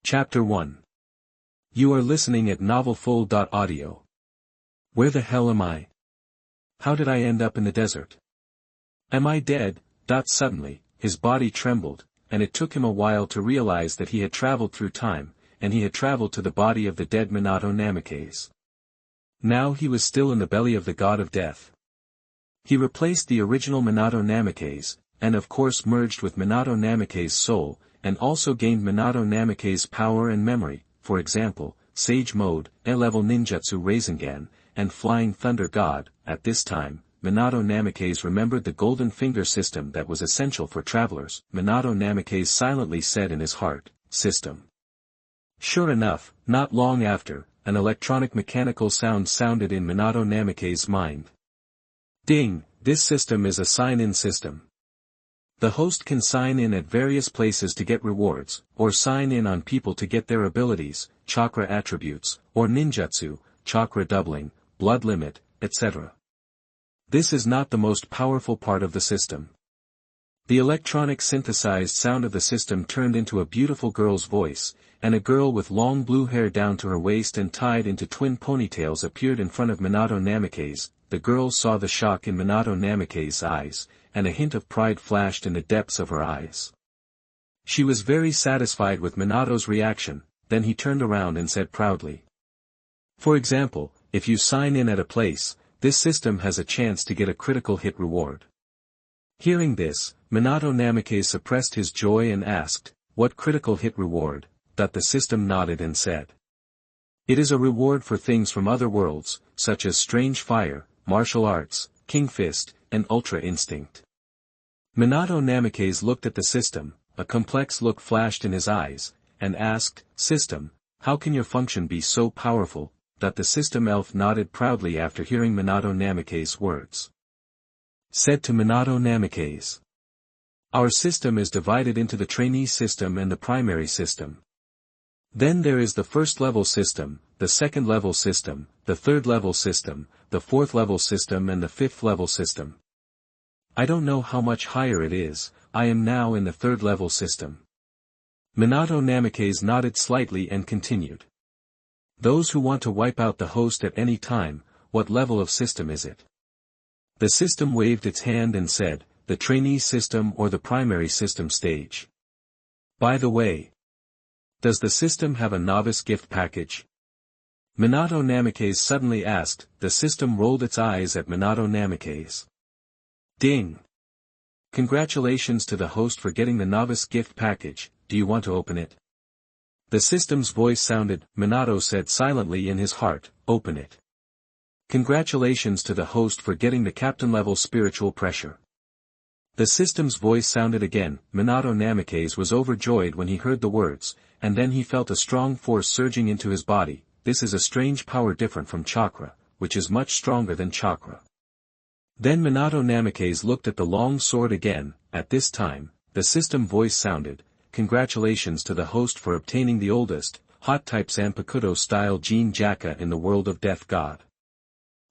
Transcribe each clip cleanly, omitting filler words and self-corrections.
Chapter 1. You are listening at novelfull.audio. Where the hell am I? How did I end up in the desert? Am I dead? Suddenly, his body trembled, and it took him a while to realize that he had traveled through time, and he had traveled to the body of the dead Minato Namikaze. Now he was still in the belly of the god of death. He replaced the original Minato Namikaze, and of course merged with Minato Namikaze's soul, and also gained Minato Namikaze's power and memory, for example, Sage Mode, A-Level Ninjutsu Rasengan, and Flying Thunder God. At this time, Minato Namikaze remembered the Golden Finger system that was essential for travelers. Minato Namikaze silently said in his heart, "System." Sure enough, not long after, an electronic mechanical sound sounded in Minato Namikaze's mind. Ding, this system is a sign-in system. The host can sign in at various places to get rewards, or sign in on people to get their abilities, chakra attributes, or ninjutsu, chakra doubling, blood limit, etc. This is not the most powerful part of the system. The electronic synthesized sound of the system turned into a beautiful girl's voice, and a girl with long blue hair down to her waist and tied into twin ponytails appeared in front of Minato Namikaze. The girl saw the shock in Minato Namikaze's eyes, and a hint of pride flashed in the depths of her eyes. She was very satisfied with Minato's reaction, then he turned around and said proudly. For example, if you sign in at a place, this system has a chance to get a critical hit reward. Hearing this, Minato Namikaze suppressed his joy and asked, "What critical hit reward?" The system nodded and said. It is a reward for things from other worlds, such as strange fire, martial arts, king fist, and ultra instinct. Minato Namikaze looked at the system, a complex look flashed in his eyes, and asked, "System, how can your function be so powerful?" The system elf nodded proudly after hearing Minato Namikaze's words. Said to Minato Namikaze. Our system is divided into the trainee system and the primary system. Then there is the first level system, the second level system, the third level system, the fourth level system and the fifth level system. I don't know how much higher it is, I am now in the third level system. Minato Namikaze nodded slightly and continued. Those who want to wipe out the host at any time, what level of system is it? The system waved its hand and said, the trainee system or the primary system stage. By the way, does the system have a novice gift package? Minato Namikaze suddenly asked. The system rolled its eyes at Minato Namikaze. Ding! Congratulations to the host for getting the novice gift package, do you want to open it? The system's voice sounded. Minato said silently in his heart, open it. Congratulations to the host for getting the captain level spiritual pressure. The system's voice sounded again. Minato Namikaze was overjoyed when he heard the words, and then he felt a strong force surging into his body. This is a strange power different from chakra, which is much stronger than chakra. Then Minato Namikaze looked at the long sword again. At this time, the system voice sounded, congratulations to the host for obtaining the oldest, hot-type Zanpakuto-style Jean Jaka in the world of Death God.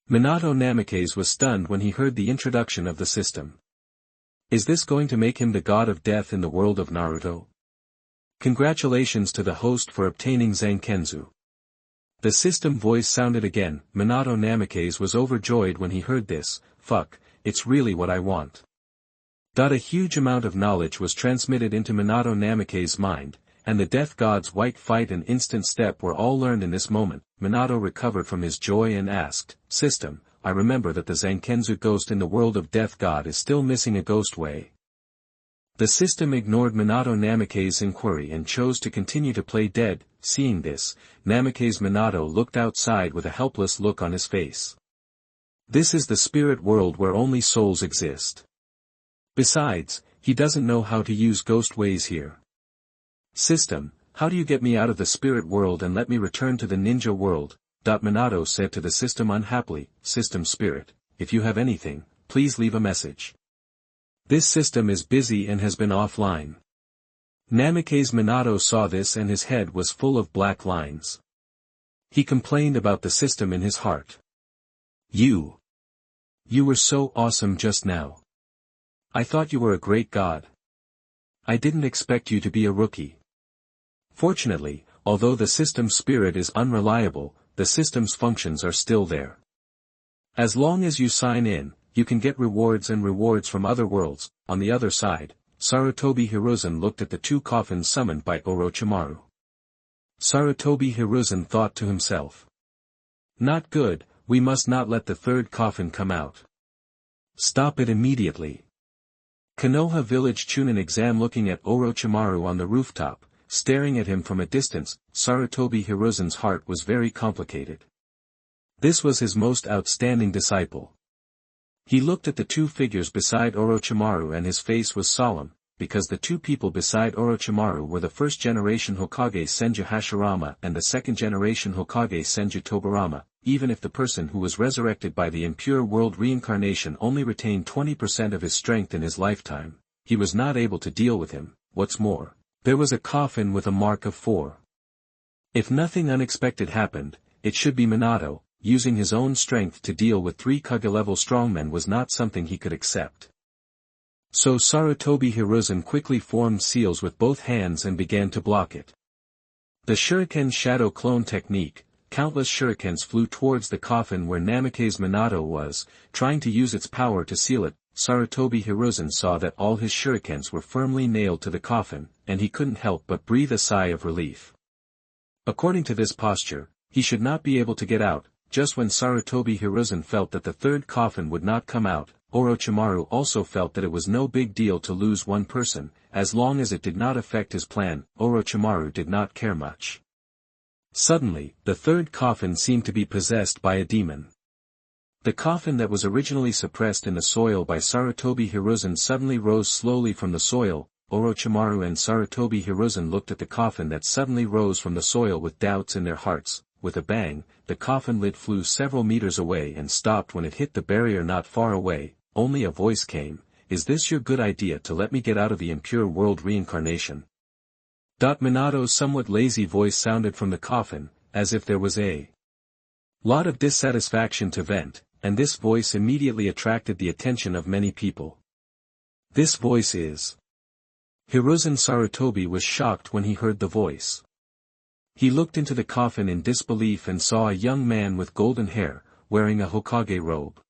Minato Namikaze was stunned when he heard the introduction of the system. Is this going to make him the god of death in the world of Naruto? Congratulations to the host for obtaining Zankenzu. The system voice sounded again. Minato Namikaze was overjoyed when he heard this. Fuck, it's really what I want. A huge amount of knowledge was transmitted into Minato Namikaze's mind, and the death god's white fight and instant step were all learned in this moment. Minato recovered from his joy and asked, System, I remember that the Zankenzu ghost in the world of Death God is still missing a ghost way. The system ignored Minato Namikaze's inquiry and chose to continue to play dead. Seeing this, Namikaze Minato looked outside with a helpless look on his face. This is the spirit world where only souls exist. Besides, he doesn't know how to use ghost ways here. System, how do you get me out of the spirit world and let me return to the ninja world? Minato said to the system unhappily. System spirit, if you have anything, please leave a message. This system is busy and has been offline. Namikaze Minato saw this and his head was full of black lines. He complained about the system in his heart. You were so awesome just now. I thought you were a great god. I didn't expect you to be a rookie. Fortunately, although the system's spirit is unreliable, the system's functions are still there. As long as you sign in, you can get rewards from other worlds. On the other side, Sarutobi Hiruzen looked at the two coffins summoned by Orochimaru. Sarutobi Hiruzen thought to himself. Not good, we must not let the third coffin come out. Stop it immediately. Konoha Village Chunin exam. Looking at Orochimaru on the rooftop, staring at him from a distance, Sarutobi Hiruzen's heart was very complicated. This was his most outstanding disciple. He looked at the two figures beside Orochimaru and his face was solemn, because the two people beside Orochimaru were the first-generation Hokage Senju Hashirama and the second-generation Hokage Senju Tobirama. Even if the person who was resurrected by the impure world reincarnation only retained 20% of his strength in his lifetime, he was not able to deal with him. What's more, there was a coffin with a mark of 4. If nothing unexpected happened, it should be Minato. Using his own strength to deal with 3 Kage-level strongmen was not something he could accept. So Sarutobi Hiruzen quickly formed seals with both hands and began to block it. The Shuriken Shadow Clone Technique. Countless shurikens flew towards the coffin where Namikaze Minato was, trying to use its power to seal it. Sarutobi Hiruzen saw that all his shurikens were firmly nailed to the coffin, and he couldn't help but breathe a sigh of relief. According to this posture, he should not be able to get out. Just when Sarutobi Hiruzen felt that the third coffin would not come out, Orochimaru also felt that it was no big deal to lose one person, as long as it did not affect his plan. Orochimaru did not care much. Suddenly, the third coffin seemed to be possessed by a demon. The coffin that was originally suppressed in the soil by Sarutobi Hiruzen suddenly rose slowly from the soil. Orochimaru and Sarutobi Hiruzen looked at the coffin that suddenly rose from the soil with doubts in their hearts. With a bang, the coffin lid flew several meters away and stopped when it hit the barrier not far away. Only a voice came, "Is this your good idea to let me get out of the impure world reincarnation?" Minato's somewhat lazy voice sounded from the coffin, as if there was a lot of dissatisfaction to vent, and this voice immediately attracted the attention of many people. This voice is Hiruzen. Sarutobi was shocked when he heard the voice. He looked into the coffin in disbelief and saw a young man with golden hair, wearing a Hokage robe.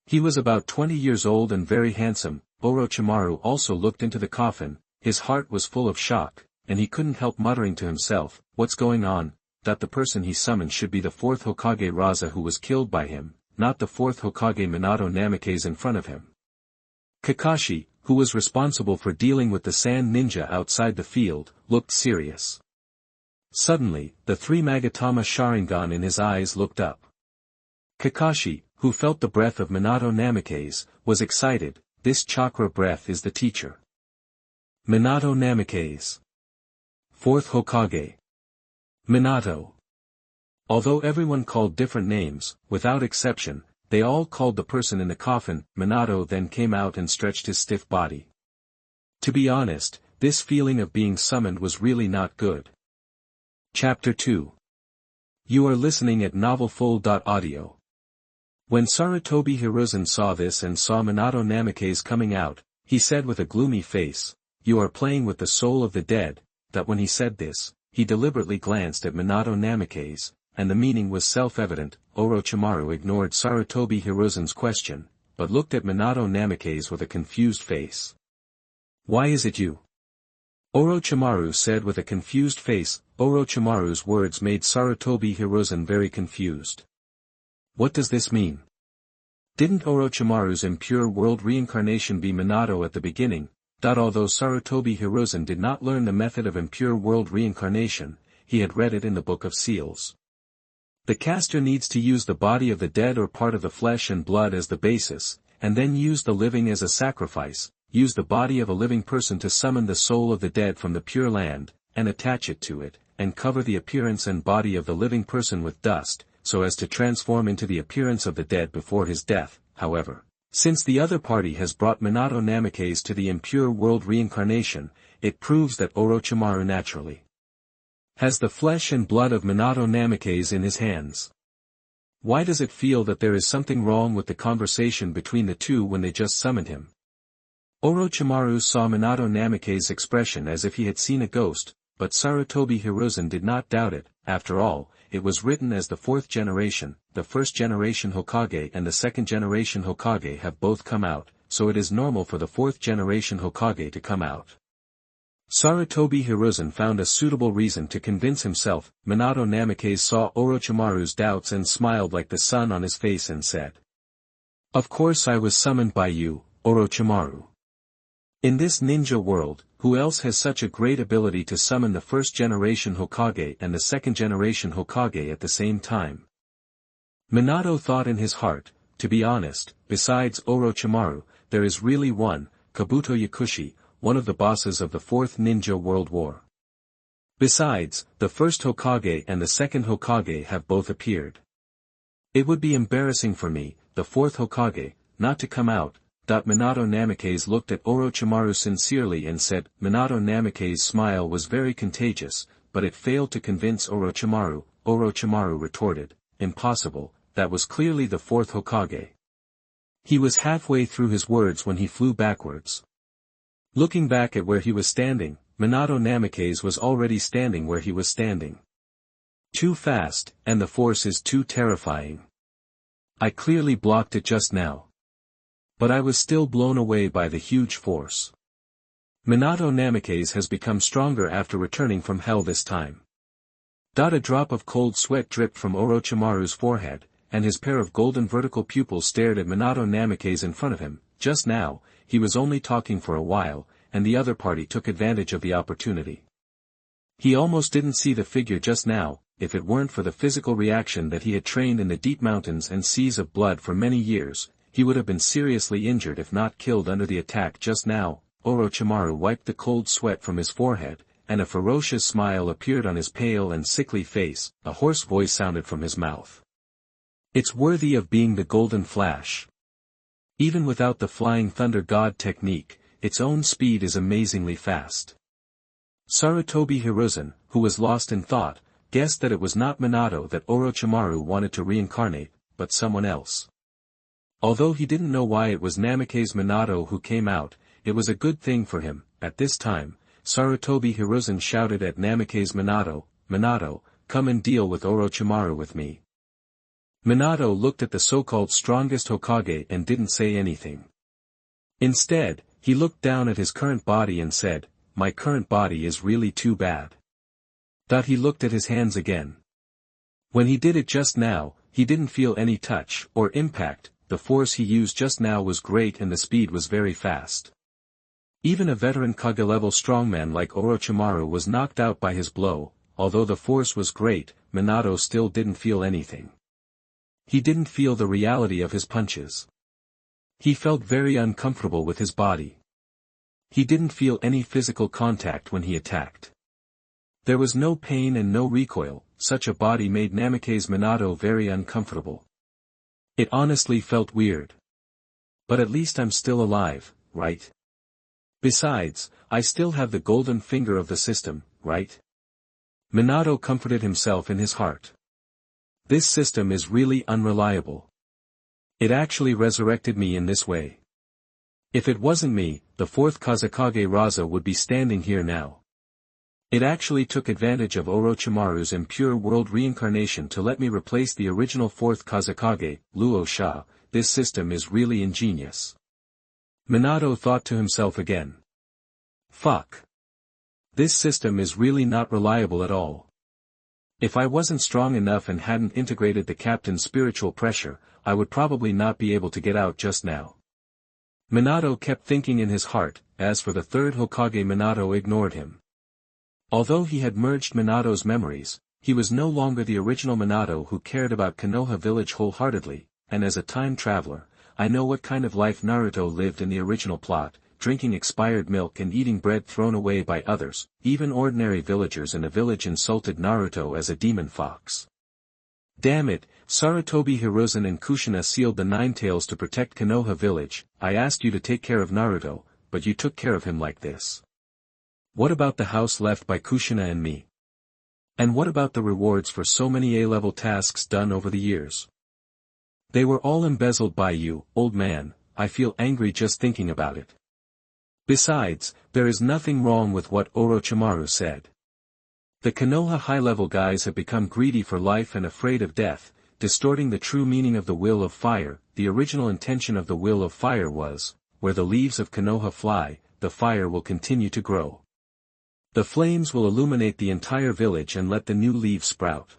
He was about 20 years old and very handsome. Orochimaru also looked into the coffin. His heart was full of shock, and he couldn't help muttering to himself, "What's going on?" That the person he summoned should be the 4th Hokage Raza, who was killed by him, not the 4th Hokage Minato Namikaze in front of him. Kakashi, who was responsible for dealing with the sand ninja outside the field, looked serious. Suddenly, the 3 Magatama Sharingan in his eyes looked up. Kakashi, who felt the breath of Minato Namikaze, was excited. This chakra breath is the teacher. Minato Namikaze. 4th Hokage. Minato. Although everyone called different names, without exception, they all called the person in the coffin. Minato then came out and stretched his stiff body. To be honest, this feeling of being summoned was really not good. Chapter 2. You are listening at novelfull.audio. When Sarutobi Hiruzen saw this and saw Minato Namikaze coming out, he said with a gloomy face, "You are playing with the soul of the dead." That when he said this, he deliberately glanced at Minato Namikaze, and the meaning was self-evident. Orochimaru ignored Sarutobi Hiruzen's question, but looked at Minato Namikaze with a confused face. "Why is it you?" Orochimaru said with a confused face. Orochimaru's words made Sarutobi Hiruzen very confused. What does this mean? Didn't Orochimaru's impure world reincarnation be Minato at the beginning? Although Sarutobi Hiruzen did not learn the method of impure world reincarnation, he had read it in the Book of Seals. The caster needs to use the body of the dead or part of the flesh and blood as the basis, and then use the living as a sacrifice. Use the body of a living person to summon the soul of the dead from the Pure Land, and attach it to it, and cover the appearance and body of the living person with dust, so as to transform into the appearance of the dead before his death. However, since the other party has brought Minato Namikaze to the impure world reincarnation, it proves that Orochimaru naturally has the flesh and blood of Minato Namikaze in his hands. Why does it feel that there is something wrong with the conversation between the two when they just summoned him? Orochimaru saw Minato Namikaze's expression as if he had seen a ghost, but Sarutobi Hiruzen did not doubt it. After all, it was written as the fourth generation, the first generation Hokage and the second generation Hokage have both come out, so it is normal for the fourth generation Hokage to come out. Sarutobi Hiruzen found a suitable reason to convince himself. Minato Namikaze saw Orochimaru's doubts and smiled like the sun on his face and said, "Of course I was summoned by you, Orochimaru. In this ninja world, who else has such a great ability to summon the first generation Hokage and the second generation Hokage at the same time?" Minato thought in his heart, to be honest, besides Orochimaru, there is really one, Kabuto Yakushi, one of the bosses of the Fourth Ninja World War. Besides, the first Hokage and the second Hokage have both appeared. It would be embarrassing for me, the fourth Hokage, not to come out. Minato Namikaze looked at Orochimaru sincerely and said. Minato Namikaze's smile was very contagious, but it failed to convince Orochimaru. Orochimaru retorted, "Impossible, that was clearly the fourth Hokage." He was halfway through his words when he flew backwards. Looking back at where he was standing, Minato Namikaze was already standing where he was standing. Too fast, and the force is too terrifying. I clearly blocked it just now. But I was still blown away by the huge force. Minato Namikaze has become stronger after returning from hell this time. A drop of cold sweat dripped from Orochimaru's forehead, and his pair of golden vertical pupils stared at Minato Namikaze in front of him. Just now, he was only talking for a while, and the other party took advantage of the opportunity. He almost didn't see the figure just now. If it weren't for the physical reaction that he had trained in the deep mountains and seas of blood for many years, he would have been seriously injured if not killed under the attack just now. Orochimaru wiped the cold sweat from his forehead, and a ferocious smile appeared on his pale and sickly face. A hoarse voice sounded from his mouth. "It's worthy of being the Golden Flash. Even without the Flying Thunder God technique, its own speed is amazingly fast." Sarutobi Hiruzen, who was lost in thought, guessed that it was not Minato that Orochimaru wanted to reincarnate, but someone else. Although he didn't know why it was Namikaze Minato who came out, it was a good thing for him. At this time, Sarutobi Hiruzen shouted at Namikaze Minato, "Minato, come and deal with Orochimaru with me." Minato looked at the so-called strongest Hokage and didn't say anything. Instead, he looked down at his current body and said, "My current body is really too bad." He looked at his hands again. When he did it just now, he didn't feel any touch or impact. The force he used just now was great and the speed was very fast. Even a veteran Kage-level strongman like Orochimaru was knocked out by his blow. Although the force was great, Minato still didn't feel anything. He didn't feel the reality of his punches. He felt very uncomfortable with his body. He didn't feel any physical contact when he attacked. There was no pain and no recoil. Such a body made Namikaze Minato very uncomfortable. It honestly felt weird. But at least I'm still alive, right? Besides, I still have the golden finger of the system, right? Minato comforted himself in his heart. This system is really unreliable. It actually resurrected me in this way. If it wasn't me, the fourth Kazekage Raza would be standing here now. It actually took advantage of Orochimaru's impure world reincarnation to let me replace the original fourth Kazekage, Luo Sha. This system is really ingenious. Minato thought to himself again. Fuck. This system is really not reliable at all. If I wasn't strong enough and hadn't integrated the captain's spiritual pressure, I would probably not be able to get out just now. Minato kept thinking in his heart. As for the third Hokage, Minato ignored him. Although he had merged Minato's memories, he was no longer the original Minato who cared about Konoha village wholeheartedly, and as a time traveler, I know what kind of life Naruto lived in the original plot, drinking expired milk and eating bread thrown away by others. Even ordinary villagers in a village insulted Naruto as a demon fox. Damn it, Sarutobi Hiruzen and Kushina sealed the Nine Tails to protect Konoha village. I asked you to take care of Naruto, but you took care of him like this. What about the house left by Kushina and me? And what about the rewards for so many A-level tasks done over the years? They were all embezzled by you, old man. I feel angry just thinking about it. Besides, there is nothing wrong with what Orochimaru said. The Konoha high-level guys have become greedy for life and afraid of death, distorting the true meaning of the will of fire. The original intention of the will of fire was, where the leaves of Konoha fly, the fire will continue to grow. The flames will illuminate the entire village and let the new leaves sprout.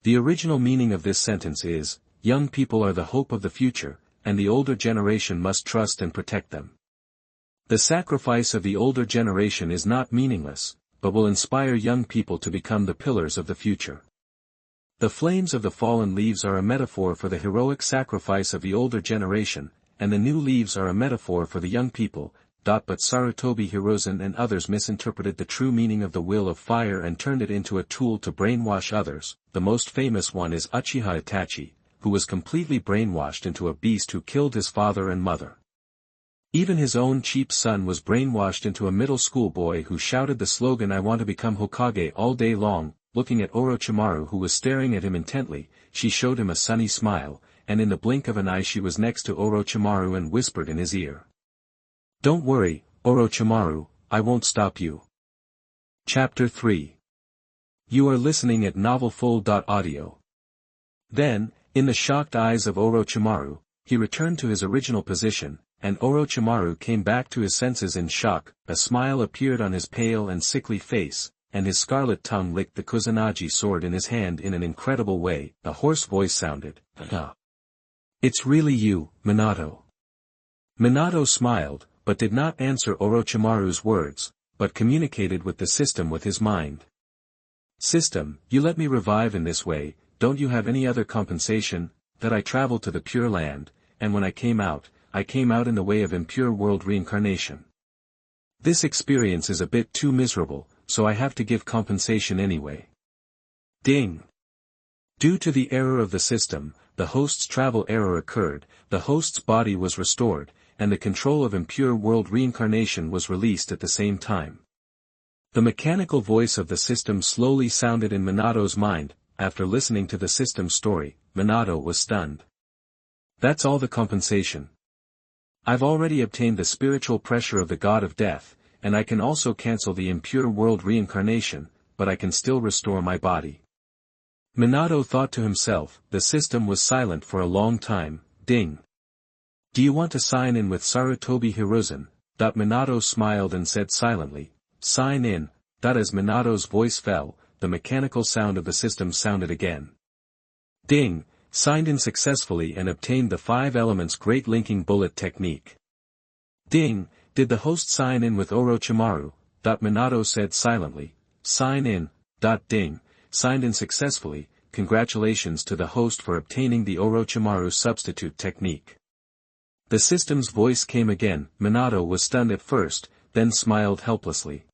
The original meaning of this sentence is, young people are the hope of the future, and the older generation must trust and protect them. The sacrifice of the older generation is not meaningless, but will inspire young people to become the pillars of the future. The flames of the fallen leaves are a metaphor for the heroic sacrifice of the older generation, and the new leaves are a metaphor for the young people. But Sarutobi Hiruzen and others misinterpreted the true meaning of the will of fire and turned it into a tool to brainwash others. The most famous one is Uchiha Itachi, who was completely brainwashed into a beast who killed his father and mother. Even his own cheap son was brainwashed into a middle school boy who shouted the slogan "I want to become Hokage" all day long. Looking at Orochimaru, who was staring at him intently, she showed him a sunny smile, and in the blink of an eye she was next to Orochimaru and whispered in his ear. "Don't worry, Orochimaru, I won't stop you." Chapter 3. You are listening at novelfull.audio. Then, in the shocked eyes of Orochimaru, he returned to his original position, and Orochimaru came back to his senses in shock. A smile appeared on his pale and sickly face, and his scarlet tongue licked the Kusanagi sword in his hand in an incredible way. A hoarse voice sounded, "Ah. It's really you, Minato." Minato smiled, but did not answer Orochimaru's words, but communicated with the system with his mind. "System, you let me revive in this way, don't you have any other compensation? That I traveled to the Pure Land, and when I came out in the way of impure world reincarnation. This experience is a bit too miserable, so I have to give compensation anyway." Ding! Due to the error of the system, the host's travel error occurred, the host's body was restored, and the control of impure world reincarnation was released at the same time. The mechanical voice of the system slowly sounded in Minato's mind. After listening to the system's story, Minato was stunned. "That's all the compensation? I've already obtained the spiritual pressure of the god of death, and I can also cancel the impure world reincarnation, but I can still restore my body." Minato thought to himself. The system was silent for a long time. Ding! "Do you want to sign in with Sarutobi Hiruzen?" Minato smiled and said silently, "Sign in." As Minato's voice fell, the mechanical sound of the system sounded again. Ding! Signed in successfully and obtained the 5 elements great linking bullet technique. Ding! Did the host sign in with Orochimaru? Minato said silently, "Sign in." Ding! Signed in successfully. Congratulations to the host for obtaining the Orochimaru substitute technique. The system's voice came again. Minato was stunned at first, then smiled helplessly.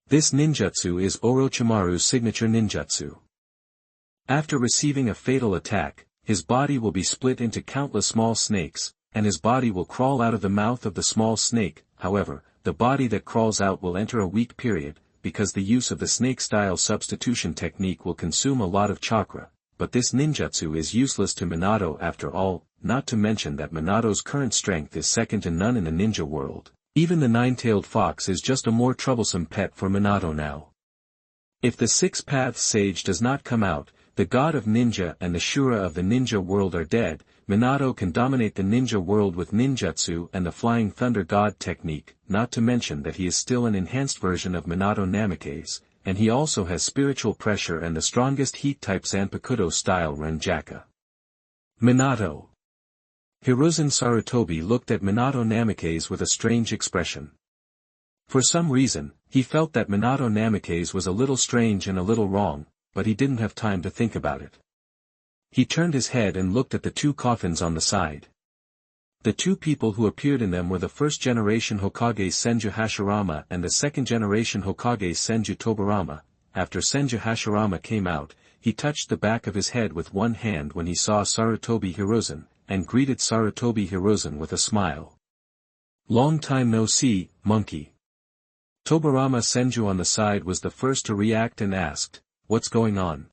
This ninjutsu is Orochimaru's signature ninjutsu. After receiving a fatal attack, his body will be split into countless small snakes, and his body will crawl out of the mouth of the small snake. However, the body that crawls out will enter a weak period, because the use of the snake-style substitution technique will consume a lot of chakra. But this ninjutsu is useless to Minato after all, not to mention that Minato's current strength is second to none in the ninja world. Even the nine-tailed fox is just a more troublesome pet for Minato now. If the Six Paths Sage does not come out, the god of ninja and the Shura of the ninja world are dead. Minato can dominate the ninja world with ninjutsu and the Flying Thunder God technique, not to mention that he is still an enhanced version of Minato Namikaze, and he also has spiritual pressure and the strongest heat-type Zanpakuto-style Renjaka. Minato. Hiruzen Sarutobi looked at Minato Namikaze with a strange expression. For some reason, he felt that Minato Namikaze was a little strange and a little wrong, but he didn't have time to think about it. He turned his head and looked at the 2 coffins on the side. The 2 people who appeared in them were the first-generation Hokage Senju Hashirama and the second-generation Hokage Senju Tobirama. After Senju Hashirama came out, he touched the back of his head with one hand when he saw Sarutobi Hiruzen, and greeted Sarutobi Hiruzen with a smile. "Long time no see, monkey." Tobirama Senju on the side was the first to react and asked, "What's going on?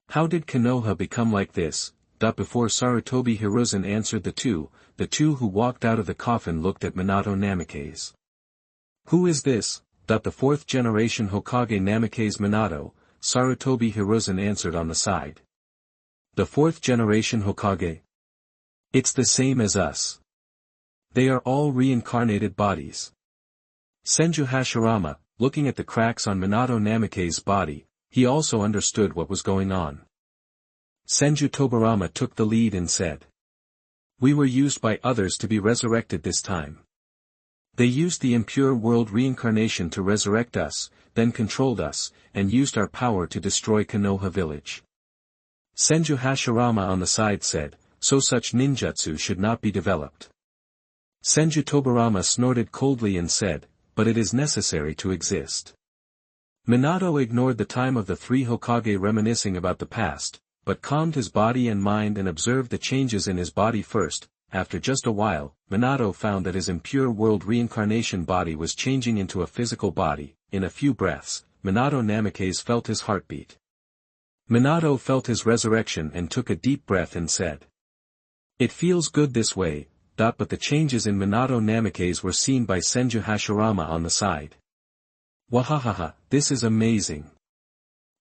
How did Konoha become like this?" Before Sarutobi Hiruzen answered, the two who walked out of the coffin looked at Minato Namikaze. "Who is this?" The fourth generation Hokage Namikaze Minato, Sarutobi Hiruzen answered on the side. The fourth generation Hokage? It's the same as us. They are all reincarnated bodies. Senju Hashirama, looking at the cracks on Minato Namikaze's body, he also understood what was going on. Senju Tobirama took the lead and said. We were used by others to be resurrected this time. They used the impure world reincarnation to resurrect us, then controlled us, and used our power to destroy Konoha village. Senju Hashirama on the side said, so such ninjutsu should not be developed. Senju Tobirama snorted coldly and said, but it is necessary to exist. Minato ignored the time of the three Hokage reminiscing about the past, but calmed his body and mind and observed the changes in his body first. After just a while, Minato found that his impure world reincarnation body was changing into a physical body. In a few breaths, Minato Namikaze felt his heartbeat. Minato felt his resurrection and took a deep breath and said. It feels good this way, but the changes in Minato Namikaze were seen by Senju Hashirama on the side. Wahahaha, this is amazing.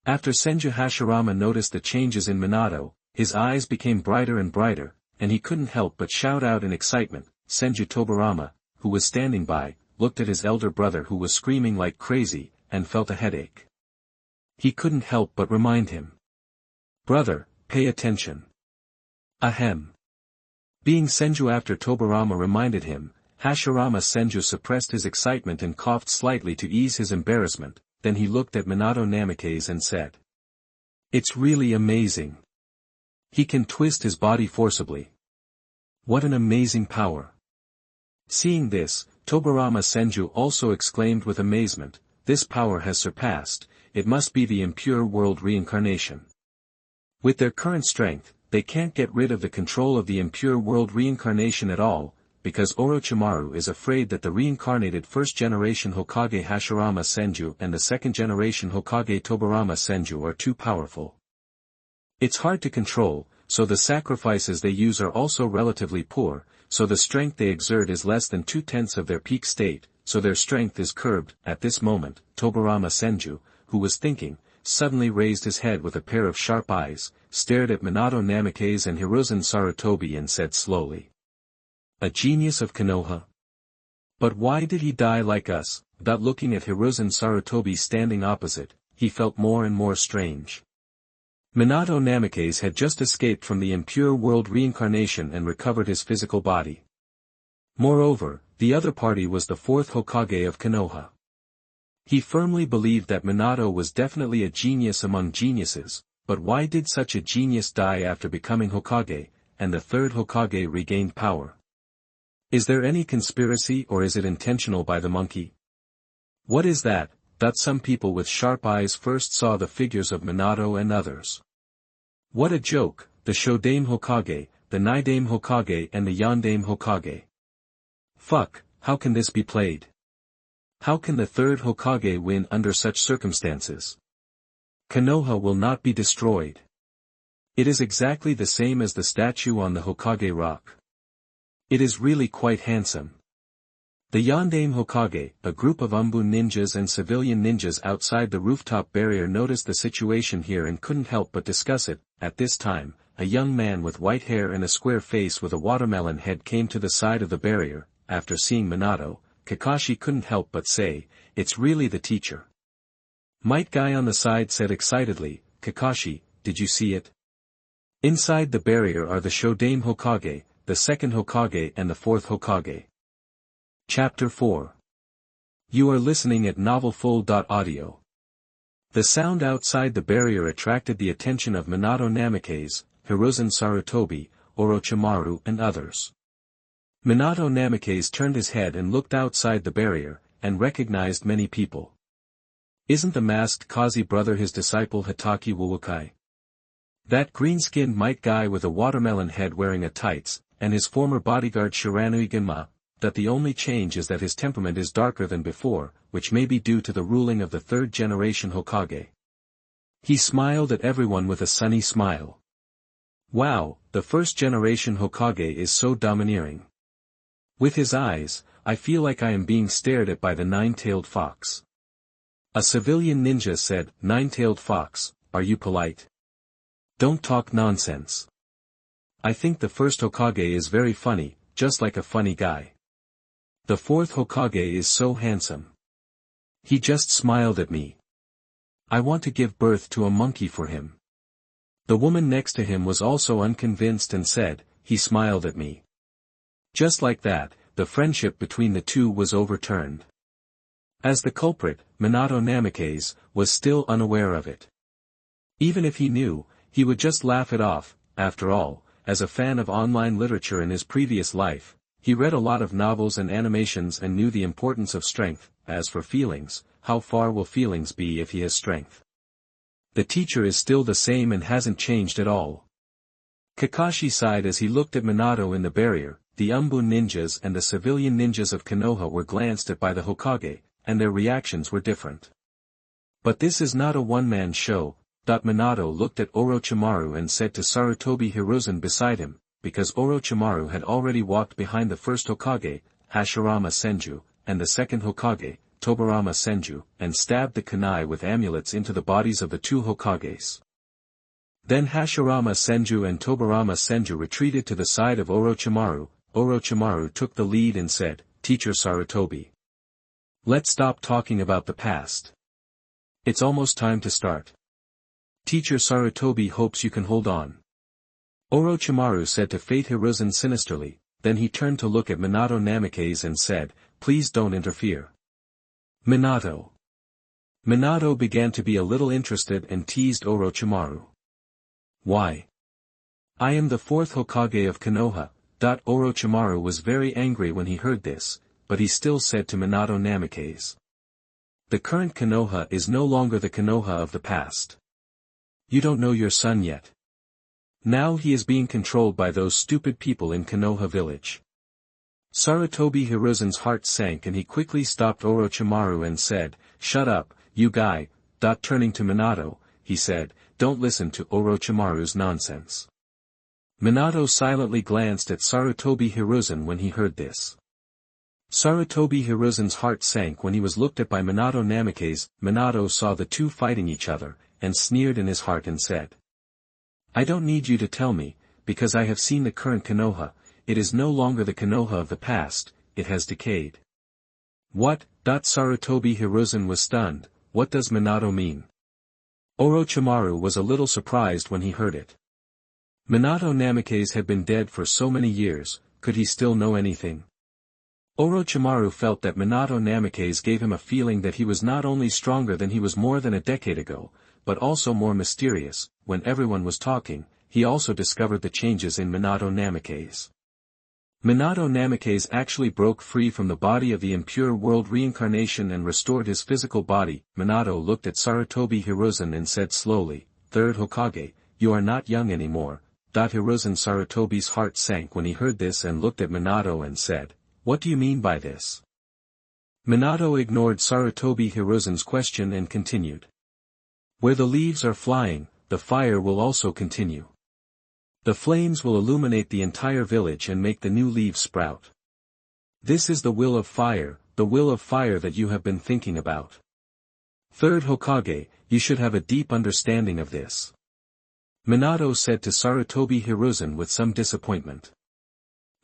After Senju Hashirama noticed the changes in Minato, his eyes became brighter and brighter, and he couldn't help but shout out in excitement. Senju Tobirama, who was standing by, looked at his elder brother who was screaming like crazy, and felt a headache. He couldn't help but remind him. Brother, pay attention. Ahem. Being Senju after Tobirama reminded him, Hashirama Senju suppressed his excitement and coughed slightly to ease his embarrassment, then he looked at Minato Namikaze and said. It's really amazing. He can twist his body forcibly. What an amazing power. Seeing this, Tobirama Senju also exclaimed with amazement, this power has surpassed, it must be the impure world reincarnation. With their current strength, they can't get rid of the control of the impure world reincarnation at all, because Orochimaru is afraid that the reincarnated first-generation Hokage Hashirama Senju and the second-generation Hokage Tobirama Senju are too powerful. It's hard to control, so the sacrifices they use are also relatively poor, so the strength they exert is less than 2/10 of their peak state, so their strength is curbed. At this moment, Tobirama Senju, who was thinking, suddenly raised his head with a pair of sharp eyes, stared at Minato Namikaze and Hiruzen Sarutobi and said slowly. A genius of Konoha? But why did he die like us? Without looking at Hiruzen Sarutobi standing opposite, he felt more and more strange. Minato Namikaze had just escaped from the impure world reincarnation and recovered his physical body. Moreover, the other party was the fourth Hokage of Konoha. He firmly believed that Minato was definitely a genius among geniuses, but why did such a genius die after becoming Hokage, and the third Hokage regained power? Is there any conspiracy or is it intentional by the monkey? What is that? Some people with sharp eyes first saw the figures of Minato and others. What a joke, the Shodame Hokage, the Nidame Hokage and the Yondame Hokage. Fuck, how can this be played? How can the third Hokage win under such circumstances? Konoha will not be destroyed. It is exactly the same as the statue on the Hokage rock. It is really quite handsome. The Yondame Hokage, a group of Umbu ninjas and civilian ninjas outside the rooftop barrier noticed the situation here and couldn't help but discuss it. At this time, a young man with white hair and a square face with a watermelon head came to the side of the barrier. After seeing Minato, Kakashi couldn't help but say, it's really the teacher. Might Guy on the side said excitedly, Kakashi, did you see it? Inside the barrier are the Shodame Hokage, the second Hokage and the fourth Hokage. Chapter 4. You are listening at novelfull.audio. The sound outside the barrier attracted the attention of Minato Namikaze, Hiruzen Sarutobi, Orochimaru and others. Minato Namikaze turned his head and looked outside the barrier, and recognized many people. Isn't the masked Kazi brother his disciple Hatake Wuukai? That green-skinned Might Guy with a watermelon head wearing a tights, and his former bodyguard Shiranui Ginma, that the only change is that his temperament is darker than before, which may be due to the ruling of the third-generation Hokage. He smiled at everyone with a sunny smile. Wow, the first-generation Hokage is so domineering. With his eyes, I feel like I am being stared at by the nine-tailed fox. A civilian ninja said, "Nine-tailed fox, are you polite? Don't talk nonsense. I think the first Hokage is very funny, just like a funny guy. The fourth Hokage is so handsome. He just smiled at me. I want to give birth to a monkey for him." The woman next to him was also unconvinced and said, "He smiled at me." Just like that, the friendship between the two was overturned. As the culprit, Minato Namikaze, was still unaware of it. Even if he knew, he would just laugh it off. After all, as a fan of online literature in his previous life, he read a lot of novels and animations and knew the importance of strength. As for feelings, how far will feelings be if he has strength? The teacher is still the same and hasn't changed at all. Kakashi sighed as he looked at Minato in the barrier. The Umbun ninjas and the civilian ninjas of Konoha were glanced at by the Hokage, and their reactions were different. But this is not a one-man show. Minato looked at Orochimaru and said to Sarutobi Hiruzen beside him, because Orochimaru had already walked behind the first Hokage, Hashirama Senju, and the second Hokage, Tobirama Senju, and stabbed the kunai with amulets into the bodies of the two Hokages. Then Hashirama Senju and Tobirama Senju retreated to the side of Orochimaru. Orochimaru took the lead and said, "Teacher Sarutobi, let's stop talking about the past. It's almost time to start. Teacher Sarutobi hopes you can hold on." Orochimaru said to Fate Hiruzen sinisterly, then he turned to look at Minato Namikaze and said, "Please don't interfere." Minato. Minato began to be a little interested and teased Orochimaru. "Why? I am the fourth Hokage of Konoha." Orochimaru was very angry when he heard this, but he still said to Minato Namikaze, "The current Konoha is no longer the Konoha of the past. You don't know your son yet. Now he is being controlled by those stupid people in Konoha village." Sarutobi Hiruzen's heart sank and he quickly stopped Orochimaru and said, "Shut up, you guy." Turning to Minato, he said, "Don't listen to Orochimaru's nonsense." Minato silently glanced at Sarutobi Hiruzen when he heard this. Sarutobi Hiruzen's heart sank when he was looked at by Minato Namikaze. Minato saw the two fighting each other, and sneered in his heart and said, "I don't need you to tell me, because I have seen the current Konoha. It is no longer the Konoha of the past, it has decayed." "What?" Sarutobi Hiruzen was stunned. "What does Minato mean?" Orochimaru was a little surprised when he heard it. Minato Namikaze had been dead for so many years, could he still know anything? Orochimaru felt that Minato Namikaze gave him a feeling that he was not only stronger than he was more than a decade ago, but also more mysterious. When everyone was talking, he also discovered the changes in Minato Namikaze. Minato Namikaze actually broke free from the body of the impure world reincarnation and restored his physical body. Minato looked at Sarutobi Hiruzen and said slowly, "Third Hokage, you are not young anymore." Hiruzen Sarutobi's heart sank when he heard this and looked at Minato and said, "What do you mean by this?" Minato ignored Sarutobi Hiruzen's question and continued. "Where the leaves are flying, the fire will also continue. The flames will illuminate the entire village and make the new leaves sprout. This is the will of fire, the will of fire that you have been thinking about. Third Hokage, you should have a deep understanding of this." Minato said to Sarutobi Hiruzen with some disappointment.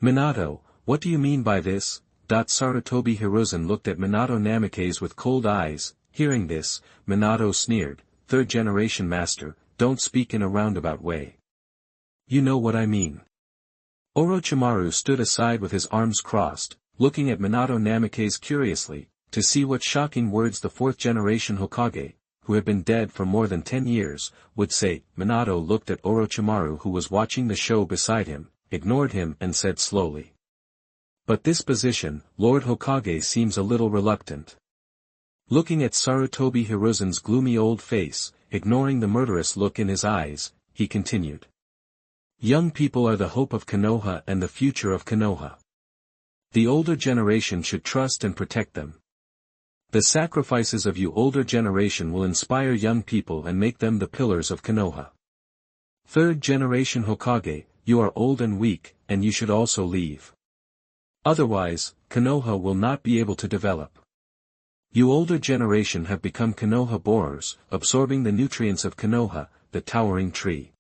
"Minato, what do you mean by this?" Sarutobi Hiruzen looked at Minato Namikaze with cold eyes. Hearing this, Minato sneered, "Third generation master, don't speak in a roundabout way. You know what I mean." Orochimaru stood aside with his arms crossed, looking at Minato Namikaze curiously, to see what shocking words the fourth generation Hokage, who had been dead for more than 10 years, would say. Minato looked at Orochimaru who was watching the show beside him, ignored him and said slowly, "But this position, Lord Hokage seems a little reluctant." Looking at Sarutobi Hiruzen's gloomy old face, ignoring the murderous look in his eyes, he continued. "Young people are the hope of Konoha and the future of Konoha. The older generation should trust and protect them. The sacrifices of you older generation will inspire young people and make them the pillars of Konoha. Third generation Hokage, you are old and weak, and you should also leave. Otherwise, Konoha will not be able to develop." You older generation have become Konoha borers, absorbing the nutrients of Konoha, the towering tree.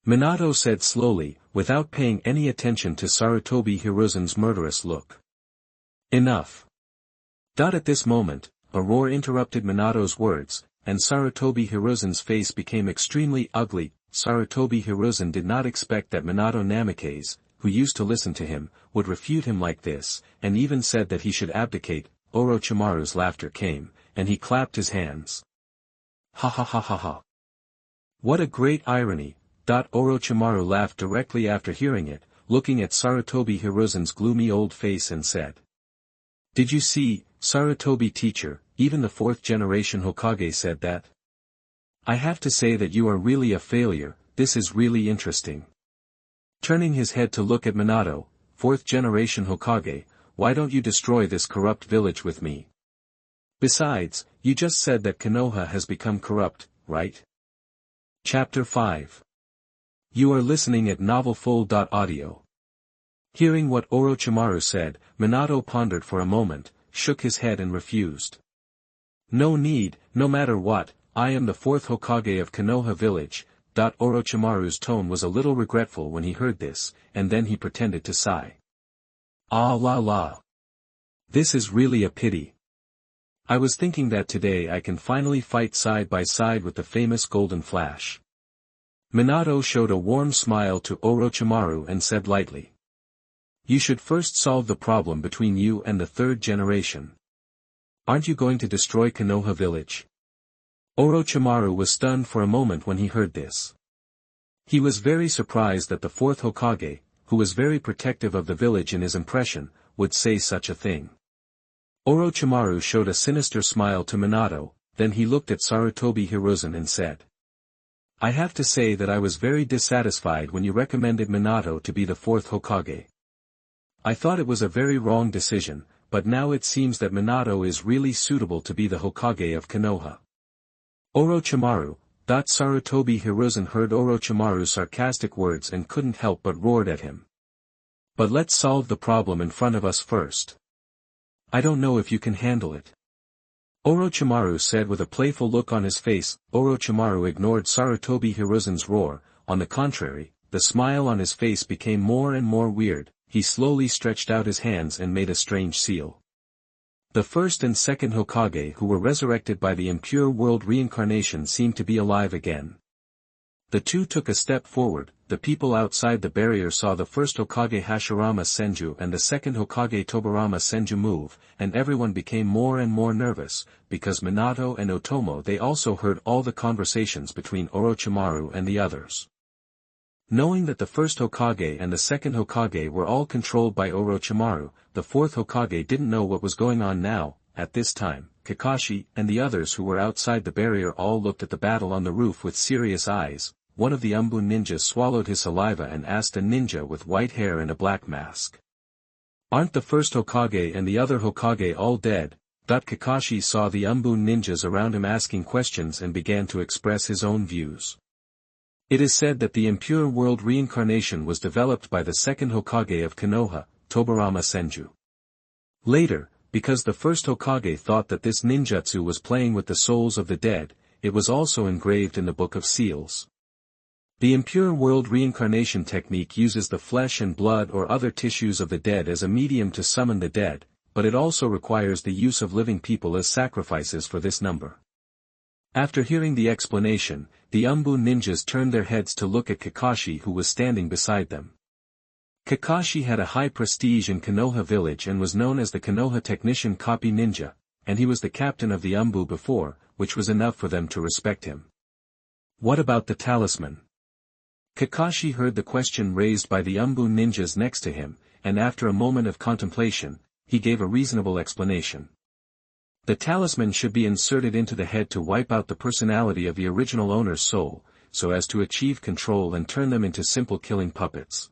Minato said slowly, without paying any attention to Sarutobi Hiruzen's murderous look. Enough. At this moment, a roar interrupted Minato's words, and Sarutobi Hiruzen's face became extremely ugly. Sarutobi Hiruzen did not expect that Minato Namikaze, who used to listen to him, would refute him like this, and even said that he should abdicate. Orochimaru's laughter came, and he clapped his hands. Ha ha ha ha ha. What a great irony. Orochimaru laughed directly after hearing it, looking at Sarutobi Hiruzen's gloomy old face and said. Did you see, Sarutobi teacher, even the fourth generation Hokage said that? I have to say that you are really a failure, this is really interesting. Turning his head to look at Minato, fourth generation Hokage, why don't you destroy this corrupt village with me? Besides, you just said that Konoha has become corrupt, right? Chapter 5. You are listening at novelfull.audio. Hearing what Orochimaru said, Minato pondered for a moment, shook his head and refused. No need, no matter what, I am the fourth Hokage of Konoha village. Orochimaru's tone was a little regretful when he heard this, and then he pretended to sigh. Ah la la. This is really a pity. I was thinking that today I can finally fight side by side with the famous Golden Flash. Minato showed a warm smile to Orochimaru and said lightly. You should first solve the problem between you and the third generation. Aren't you going to destroy Konoha village? Orochimaru was stunned for a moment when he heard this. He was very surprised that the fourth Hokage, who was very protective of the village in his impression, would say such a thing. Orochimaru showed a sinister smile to Minato, then he looked at Sarutobi Hiruzen and said. I have to say that I was very dissatisfied when you recommended Minato to be the fourth Hokage. I thought it was a very wrong decision, but now it seems that Minato is really suitable to be the Hokage of Konoha. Orochimaru. Sarutobi Hiruzen heard Orochimaru's sarcastic words and couldn't help but roared at him. But let's solve the problem in front of us first. I don't know if you can handle it. Orochimaru said with a playful look on his face. Orochimaru ignored Sarutobi Hiruzen's roar, on the contrary, the smile on his face became more and more weird, he slowly stretched out his hands and made a strange seal. The first and second Hokage who were resurrected by the impure world reincarnation seemed to be alive again. The two took a step forward, the people outside the barrier saw the first Hokage Hashirama Senju and the second Hokage Tobirama Senju move, and everyone became more and more nervous, because Minato and Otomo they also heard all the conversations between Orochimaru and the others. Knowing that the first Hokage and the second Hokage were all controlled by Orochimaru, the fourth Hokage didn't know what was going on now. At this time, Kakashi and the others who were outside the barrier all looked at the battle on the roof with serious eyes. One of the Umbu ninjas swallowed his saliva and asked a ninja with white hair and a black mask. Aren't the first Hokage and the other Hokage all dead? Kakashi saw the Umbu ninjas around him asking questions and began to express his own views. It is said that the impure world reincarnation was developed by the second Hokage of Konoha, Tobirama Senju. Later, because the first Hokage thought that this ninjutsu was playing with the souls of the dead, it was also engraved in the Book of Seals. The impure world reincarnation technique uses the flesh and blood or other tissues of the dead as a medium to summon the dead, but it also requires the use of living people as sacrifices for this number. After hearing the explanation, the Umbu ninjas turned their heads to look at Kakashi who was standing beside them. Kakashi had a high prestige in Konoha village and was known as the Konoha Technician Copy Ninja, and he was the captain of the Umbu before, which was enough for them to respect him. What about the talisman? Kakashi heard the question raised by the Umbu ninjas next to him, and after a moment of contemplation, he gave a reasonable explanation. The talisman should be inserted into the head to wipe out the personality of the original owner's soul, so as to achieve control and turn them into simple killing puppets.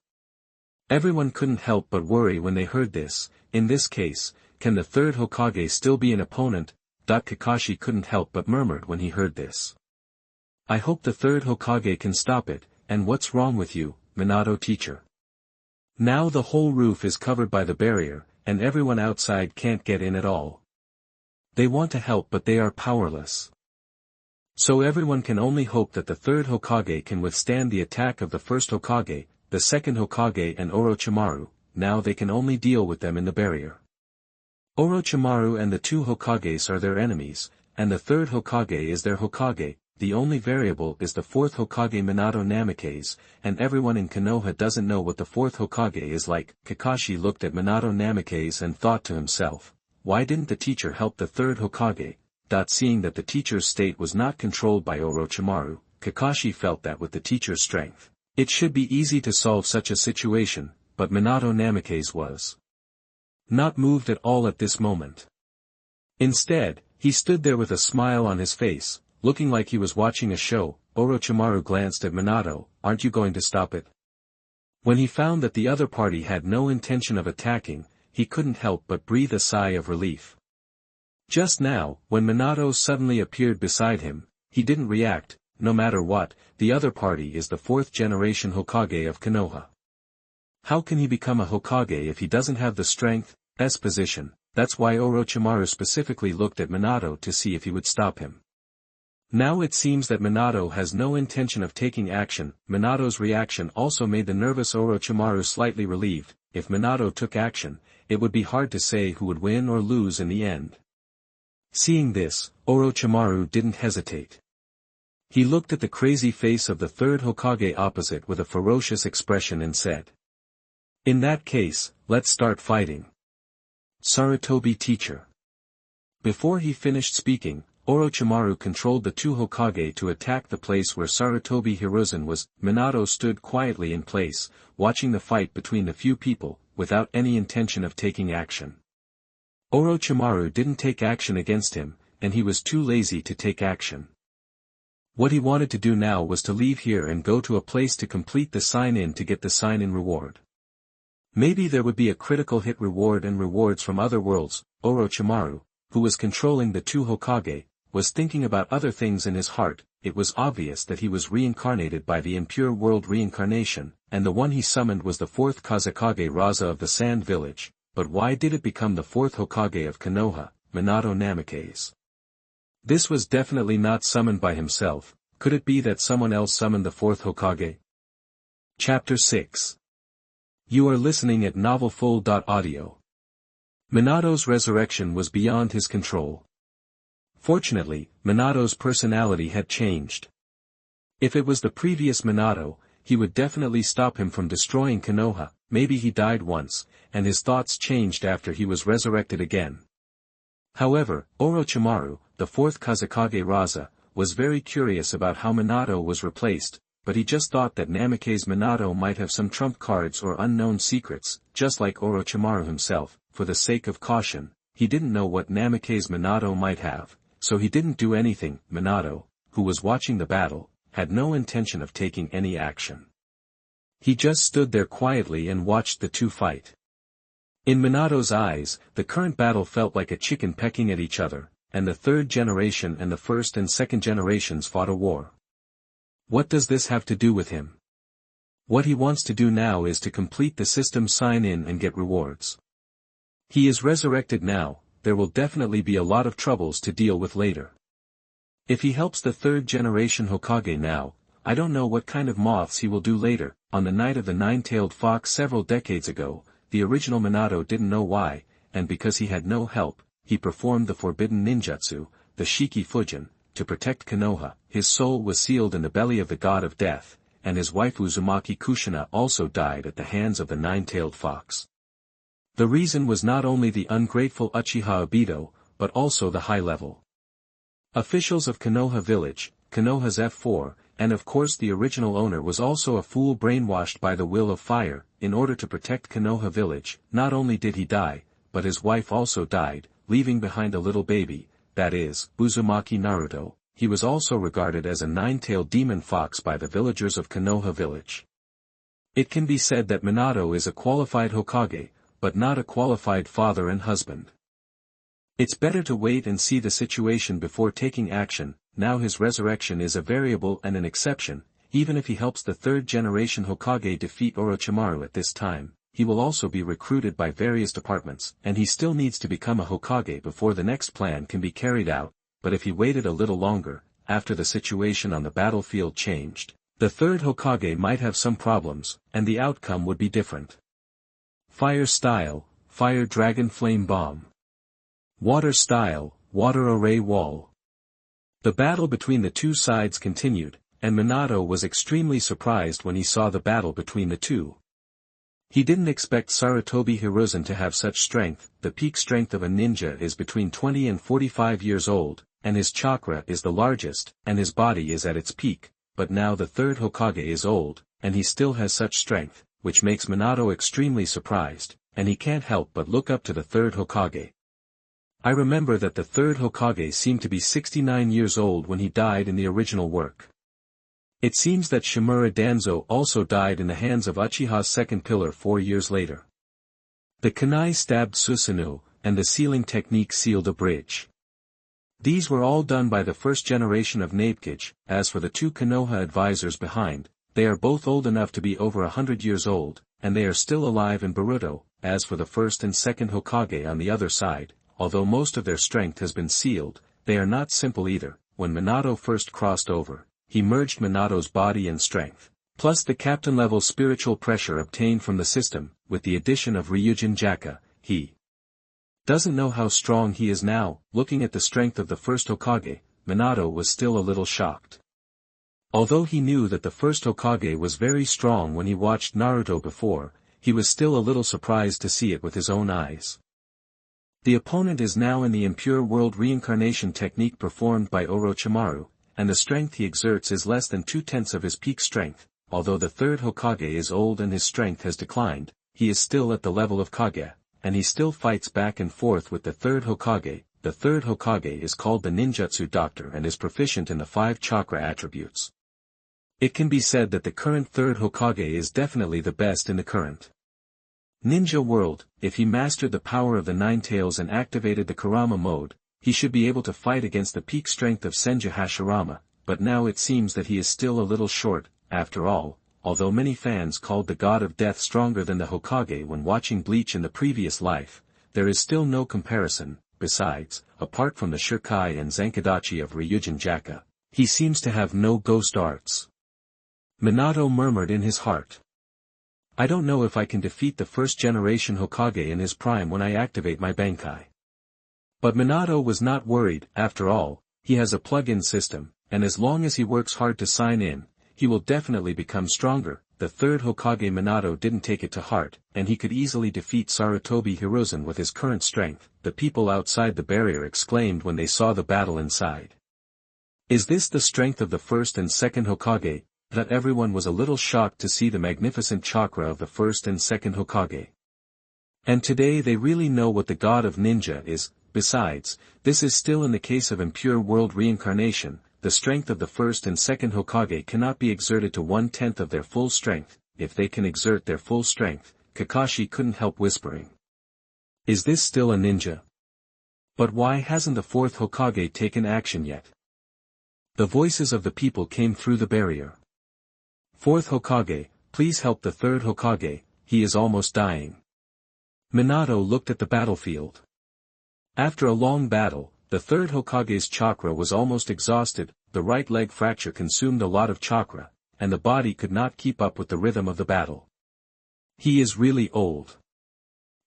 Everyone couldn't help but worry when they heard this. In this case, can the third Hokage still be an opponent? Kakashi couldn't help but murmured when he heard this. I hope the third Hokage can stop it. And what's wrong with you, Minato teacher? Now the whole roof is covered by the barrier, and everyone outside can't get in at all. They want to help but they are powerless. So everyone can only hope that the third Hokage can withstand the attack of the first Hokage, the second Hokage and Orochimaru. Now they can only deal with them in the barrier. Orochimaru and the two Hokages are their enemies, and the third Hokage is their Hokage. The only variable is the fourth Hokage Minato Namikaze, and everyone in Konoha doesn't know what the fourth Hokage is like. Kakashi looked at Minato Namikaze and thought to himself, why didn't the teacher help the third Hokage? Seeing that the teacher's state was not controlled by Orochimaru, Kakashi felt that with the teacher's strength, it should be easy to solve such a situation, but Minato Namikaze was not moved at all at this moment. Instead, he stood there with a smile on his face, looking like he was watching a show. Orochimaru glanced at Minato, aren't you going to stop it? When he found that the other party had no intention of attacking, he couldn't help but breathe a sigh of relief. Just now, when Minato suddenly appeared beside him, he didn't react. No matter what, the other party is the fourth generation Hokage of Konoha. How can he become a Hokage if he doesn't have the strength, position? That's why Orochimaru specifically looked at Minato to see if he would stop him. Now it seems that Minato has no intention of taking action. Minato's reaction also made the nervous Orochimaru slightly relieved. If Minato took action, it would be hard to say who would win or lose in the end. Seeing this, Orochimaru didn't hesitate. He looked at the crazy face of the third Hokage opposite with a ferocious expression and said, in that case, let's start fighting. Sarutobi teacher. Before he finished speaking, Orochimaru controlled the two Hokage to attack the place where Sarutobi Hiruzen was. Minato stood quietly in place, watching the fight between the few people, without any intention of taking action. Orochimaru didn't take action against him, and he was too lazy to take action. What he wanted to do now was to leave here and go to a place to complete the sign-in to get the sign-in reward. Maybe there would be a critical hit reward and rewards from other worlds. Orochimaru, who was controlling the two Hokage, was thinking about other things in his heart. It was obvious that he was reincarnated by the impure world reincarnation, and the one he summoned was the fourth Kazekage Raza of the Sand Village. But why did it become the fourth Hokage of Konoha, Minato Namikaze? This was definitely not summoned by himself. Could it be that someone else summoned the fourth Hokage? Chapter 6. You are listening at novelfull.audio. Minato's resurrection was beyond his control. Fortunately, Minato's personality had changed. If it was the previous Minato, he would definitely stop him from destroying Konoha. Maybe he died once, and his thoughts changed after he was resurrected again. However, Orochimaru, the fourth Kazekage Raza, was very curious about how Minato was replaced, but he just thought that Namikaze Minato might have some trump cards or unknown secrets, just like Orochimaru himself. For the sake of caution, he didn't know what Namikaze Minato might have, so he didn't do anything. Minato, who was watching the battle, had no intention of taking any action. He just stood there quietly and watched the two fight. In Minato's eyes, the current battle felt like a chicken pecking at each other, and the third generation and the first and second generations fought a war. What does this have to do with him? What he wants to do now is to complete the system sign-in and get rewards. He is resurrected now. There will definitely be a lot of troubles to deal with later. If he helps the third generation Hokage now, I don't know what kind of moths he will do later. On the night of the nine-tailed fox several decades ago, the original Minato didn't know why, and because he had no help, he performed the forbidden ninjutsu, the Shiki Fujin, to protect Konoha. His soul was sealed in the belly of the god of death, and his wife Uzumaki Kushina also died at the hands of the nine-tailed fox. The reason was not only the ungrateful Uchiha Obito, but also the high-level officials of Konoha village, Konoha's F4, and of course the original owner was also a fool brainwashed by the will of fire. In order to protect Konoha village, not only did he die, but his wife also died, leaving behind a little baby, that is, Uzumaki Naruto. He was also regarded as a nine-tailed demon fox by the villagers of Konoha village. It can be said that Minato is a qualified Hokage, but not a qualified father and husband. It's better to wait and see the situation before taking action. Now his resurrection is a variable and an exception. Even if he helps the third generation Hokage defeat Orochimaru at this time, he will also be recruited by various departments, and he still needs to become a Hokage before the next plan can be carried out, but if he waited a little longer, after the situation on the battlefield changed, the third Hokage might have some problems, and the outcome would be different. Fire style, fire dragon flame bomb. Water style, water array wall. The battle between the two sides continued, and Minato was extremely surprised when he saw the battle between the two. He didn't expect Sarutobi Hiruzen to have such strength. The peak strength of a ninja is between 20 and 45 years old, and his chakra is the largest, and his body is at its peak, but now the third Hokage is old, and he still has such strength, which makes Minato extremely surprised, and he can't help but look up to the third Hokage. I remember that the third Hokage seemed to be 69 years old when he died in the original work. It seems that Shimura Danzo also died in the hands of Uchiha's second pillar 4 years later. The kunai stabbed Susanoo, and the sealing technique sealed a bridge. These were all done by the first generation of Namikaze. As for the two Konoha advisors behind, they are both old enough to be over 100 years old, and they are still alive in Boruto. As for the first and second Hokage on the other side, although most of their strength has been sealed, they are not simple either. When Minato first crossed over, he merged Minato's body and strength, plus the captain-level spiritual pressure obtained from the system, with the addition of Ryujin Jaka. He doesn't know how strong he is now. Looking at the strength of the first Hokage, Minato was still a little shocked. Although he knew that the first Hokage was very strong when he watched Naruto before, he was still a little surprised to see it with his own eyes. The opponent is now in the impure world reincarnation technique performed by Orochimaru, and the strength he exerts is less than 2/10 of his peak strength. Although the third Hokage is old and his strength has declined, he is still at the level of Kage, and he still fights back and forth with the third Hokage. The third Hokage is called the Ninjutsu Doctor and is proficient in the 5 chakra attributes. It can be said that the current third Hokage is definitely the best in the current ninja world. If he mastered the power of the Nine Tails and activated the Kurama mode, he should be able to fight against the peak strength of Senju Hashirama, but now it seems that he is still a little short. After all, although many fans called the God of Death stronger than the Hokage when watching Bleach in the previous life, there is still no comparison. Besides, apart from the Shirkai and Zankidachi of Ryujin Jaka, he seems to have no ghost arts. Minato murmured in his heart. I don't know if I can defeat the first generation Hokage in his prime when I activate my Bankai. But Minato was not worried. After all, he has a plug-in system, and as long as he works hard to sign in, he will definitely become stronger. The third Hokage Minato didn't take it to heart, and he could easily defeat Sarutobi Hiruzen with his current strength. The people outside the barrier exclaimed when they saw the battle inside. Is this the strength of the first and second Hokage? That everyone was a little shocked to see the magnificent chakra of the first and second Hokage. And today they really know what the god of ninja is. Besides, this is still in the case of impure world reincarnation. The strength of the first and second Hokage cannot be exerted to 1/10 of their full strength. If they can exert their full strength, Kakashi couldn't help whispering. Is this still a ninja? But why hasn't the fourth Hokage taken action yet? The voices of the people came through the barrier. Fourth Hokage, please help the third Hokage, he is almost dying. Minato looked at the battlefield. After a long battle, the third Hokage's chakra was almost exhausted. The right leg fracture consumed a lot of chakra, and the body could not keep up with the rhythm of the battle. He is really old.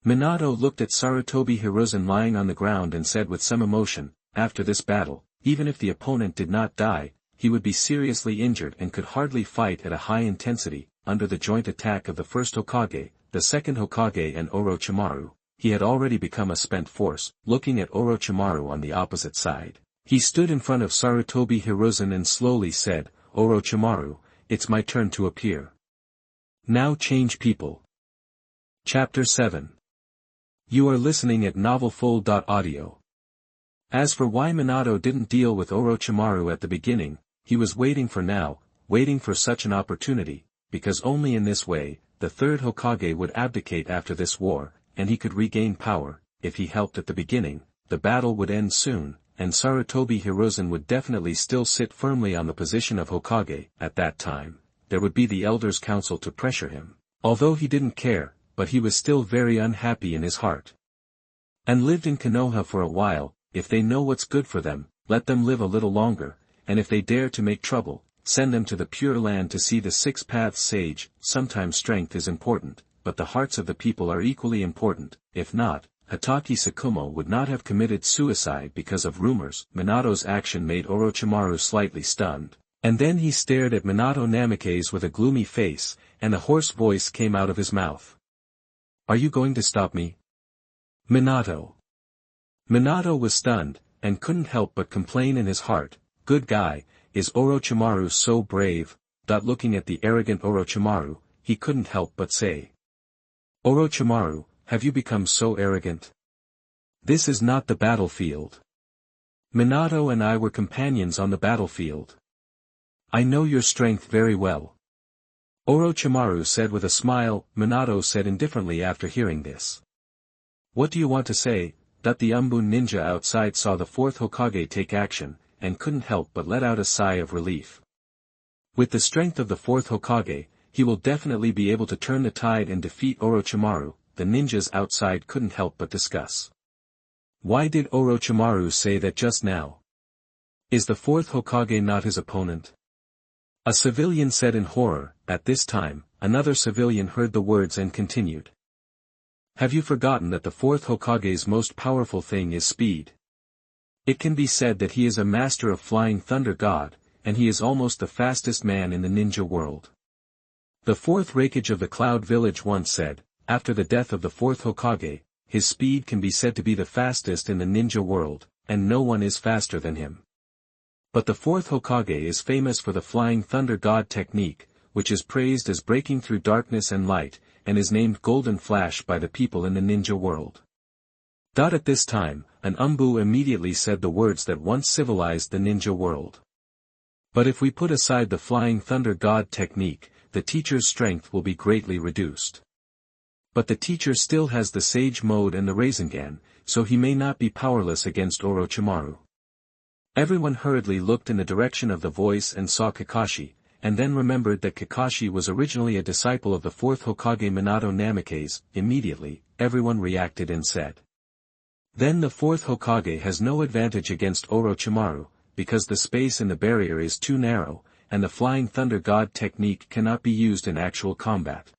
Minato looked at Sarutobi Hiruzen lying on the ground and said with some emotion, after this battle, even if the opponent did not die, he would be seriously injured and could hardly fight at a high intensity. Under the joint attack of the first Hokage, the second Hokage and Orochimaru, he had already become a spent force. Looking at Orochimaru on the opposite side, he stood in front of Sarutobi Hiruzen and slowly said, Orochimaru, it's my turn to appear. Now change people. Chapter 7. You are listening at novelfull.audio. As for why Minato didn't deal with Orochimaru at the beginning, he was waiting for such an opportunity, because only in this way, the third Hokage would abdicate after this war, and he could regain power. If he helped at the beginning, the battle would end soon, and Sarutobi Hiruzen would definitely still sit firmly on the position of Hokage. At that time, there would be the Elders' Council to pressure him. Although he didn't care, but he was still very unhappy in his heart. And lived in Konoha for a while. If they know what's good for them, let them live a little longer, and if they dare to make trouble, send them to the Pure Land to see the Six Paths Sage. Sometimes strength is important, but the hearts of the people are equally important. If not, Hatake Tsukumo would not have committed suicide because of rumors. Minato's action made Orochimaru slightly stunned, and then he stared at Minato Namikaze with a gloomy face, and a hoarse voice came out of his mouth. "Are you going to stop me, Minato?" Minato was stunned, and couldn't help but complain in his heart, "Good guy, is Orochimaru so brave?" Looking at the arrogant Orochimaru, he couldn't help but say, "Orochimaru, have you become so arrogant? This is not the battlefield. Minato and I were companions on the battlefield. I know your strength very well." Orochimaru said with a smile. Minato said indifferently after hearing this, "What do you want to say?" The Umbun ninja outside saw the fourth Hokage take action, and couldn't help but let out a sigh of relief. With the strength of the fourth Hokage, he will definitely be able to turn the tide and defeat Orochimaru. The ninjas outside couldn't help but discuss. Why did Orochimaru say that just now? Is the fourth Hokage not his opponent? A civilian said in horror. At this time, another civilian heard the words and continued. Have you forgotten that the fourth Hokage's most powerful thing is speed? It can be said that he is a master of flying thunder god, and he is almost the fastest man in the ninja world. The fourth Hokage of the Cloud Village once said, after the death of the fourth Hokage, his speed can be said to be the fastest in the ninja world, and no one is faster than him. But the fourth Hokage is famous for the flying thunder god technique, which is praised as breaking through darkness and light, and is named Golden Flash by the people in the ninja world. At this time, an Umbu immediately said the words that once civilized the ninja world. But if we put aside the flying thunder god technique, the teacher's strength will be greatly reduced. But the teacher still has the Sage Mode and the Rasengan, so he may not be powerless against Orochimaru. Everyone hurriedly looked in the direction of the voice and saw Kakashi, and then remembered that Kakashi was originally a disciple of the fourth Hokage Minato Namikaze. Immediately, everyone reacted and said, "Then the fourth Hokage has no advantage against Orochimaru, because the space in the barrier is too narrow, and the flying thunder god technique cannot be used in actual combat."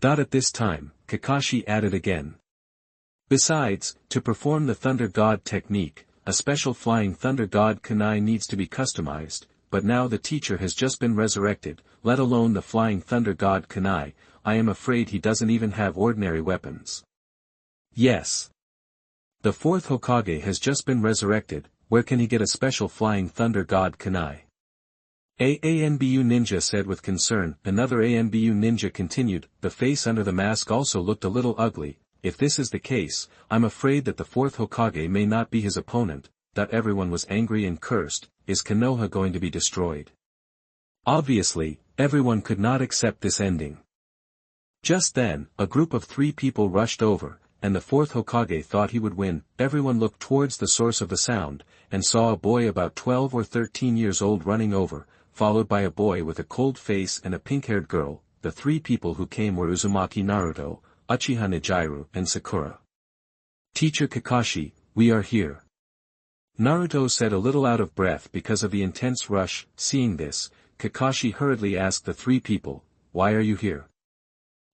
At this time, Kakashi added again. Besides, to perform the thunder god technique, a special flying thunder god kunai needs to be customized, but now the teacher has just been resurrected, let alone the flying thunder god kunai. I am afraid he doesn't even have ordinary weapons. Yes. The fourth Hokage has just been resurrected, where can he get a special flying thunder god kunai? Anbu ninja said with concern. Another Anbu ninja continued, the face under the mask also looked a little ugly. If this is the case, I'm afraid that the fourth Hokage may not be his opponent. Everyone was angry and cursed. Is Konoha going to be destroyed? Obviously, everyone could not accept this ending. Just then, a group of 3 people rushed over, and the fourth Hokage thought he would win. Everyone looked towards the source of the sound, and saw a boy about 12 or 13 years old running over, followed by a boy with a cold face and a pink-haired girl. The 3 people who came were Uzumaki Naruto, Uchiha Nijiru, and Sakura. Teacher Kakashi, we are here. Naruto said a little out of breath because of the intense rush. Seeing this, Kakashi hurriedly asked the 3 people, why are you here?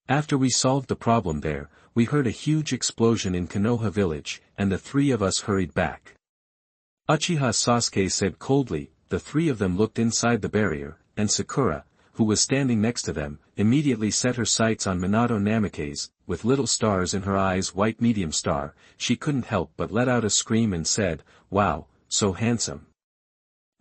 After we solved the problem there, we heard a huge explosion in Konoha village, and the 3 of us hurried back. Uchiha Sasuke said coldly. The 3 of them looked inside the barrier, and Sakura, who was standing next to them, immediately set her sights on Minato Namikaze. With little stars in her eyes, white medium star, she couldn't help but let out a scream and said, wow, so handsome.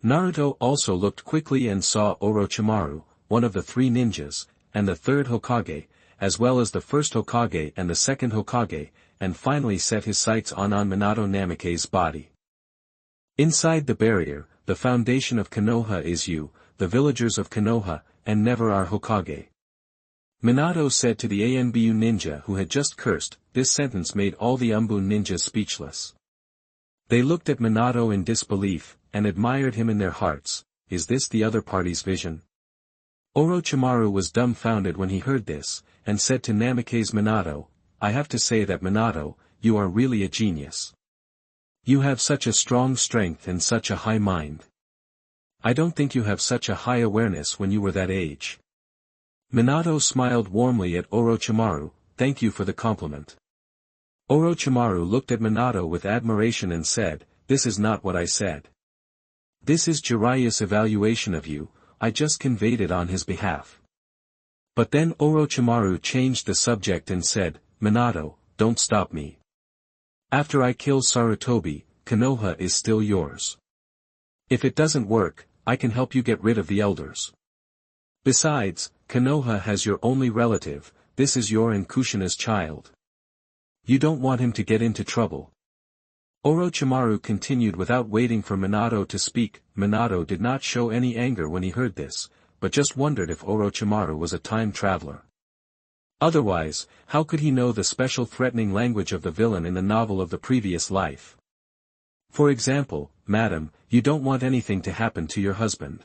Naruto also looked quickly and saw Orochimaru, one of the 3 ninjas, and the third Hokage, as well as the first Hokage and the second Hokage, and finally set his sights on Minato Namikaze's body. Inside the barrier, the foundation of Konoha is you, the villagers of Konoha, and never our Hokage. Minato said to the Anbu ninja who had just cursed. This sentence made all the Umbun ninjas speechless. They looked at Minato in disbelief, and admired him in their hearts. Is this the other party's vision? Orochimaru was dumbfounded when he heard this, and said to Namikaze Minato, I have to say that Minato, you are really a genius. You have such a strong strength and such a high mind. I don't think you have such a high awareness when you were that age. Minato smiled warmly at Orochimaru, thank you for the compliment. Orochimaru looked at Minato with admiration and said, this is not what I said. This is Jiraiya's evaluation of you, I just conveyed it on his behalf. But then Orochimaru changed the subject and said, Minato, don't stop me. After I kill Sarutobi, Konoha is still yours. If it doesn't work, I can help you get rid of the elders. Besides, Konoha has your only relative, this is your and Kushina's child. You don't want him to get into trouble. Orochimaru continued without waiting for Minato to speak. Minato did not show any anger when he heard this, but just wondered if Orochimaru was a time traveler. Otherwise, how could he know the special threatening language of the villain in the novel of the previous life? For example, Madam, you don't want anything to happen to your husband.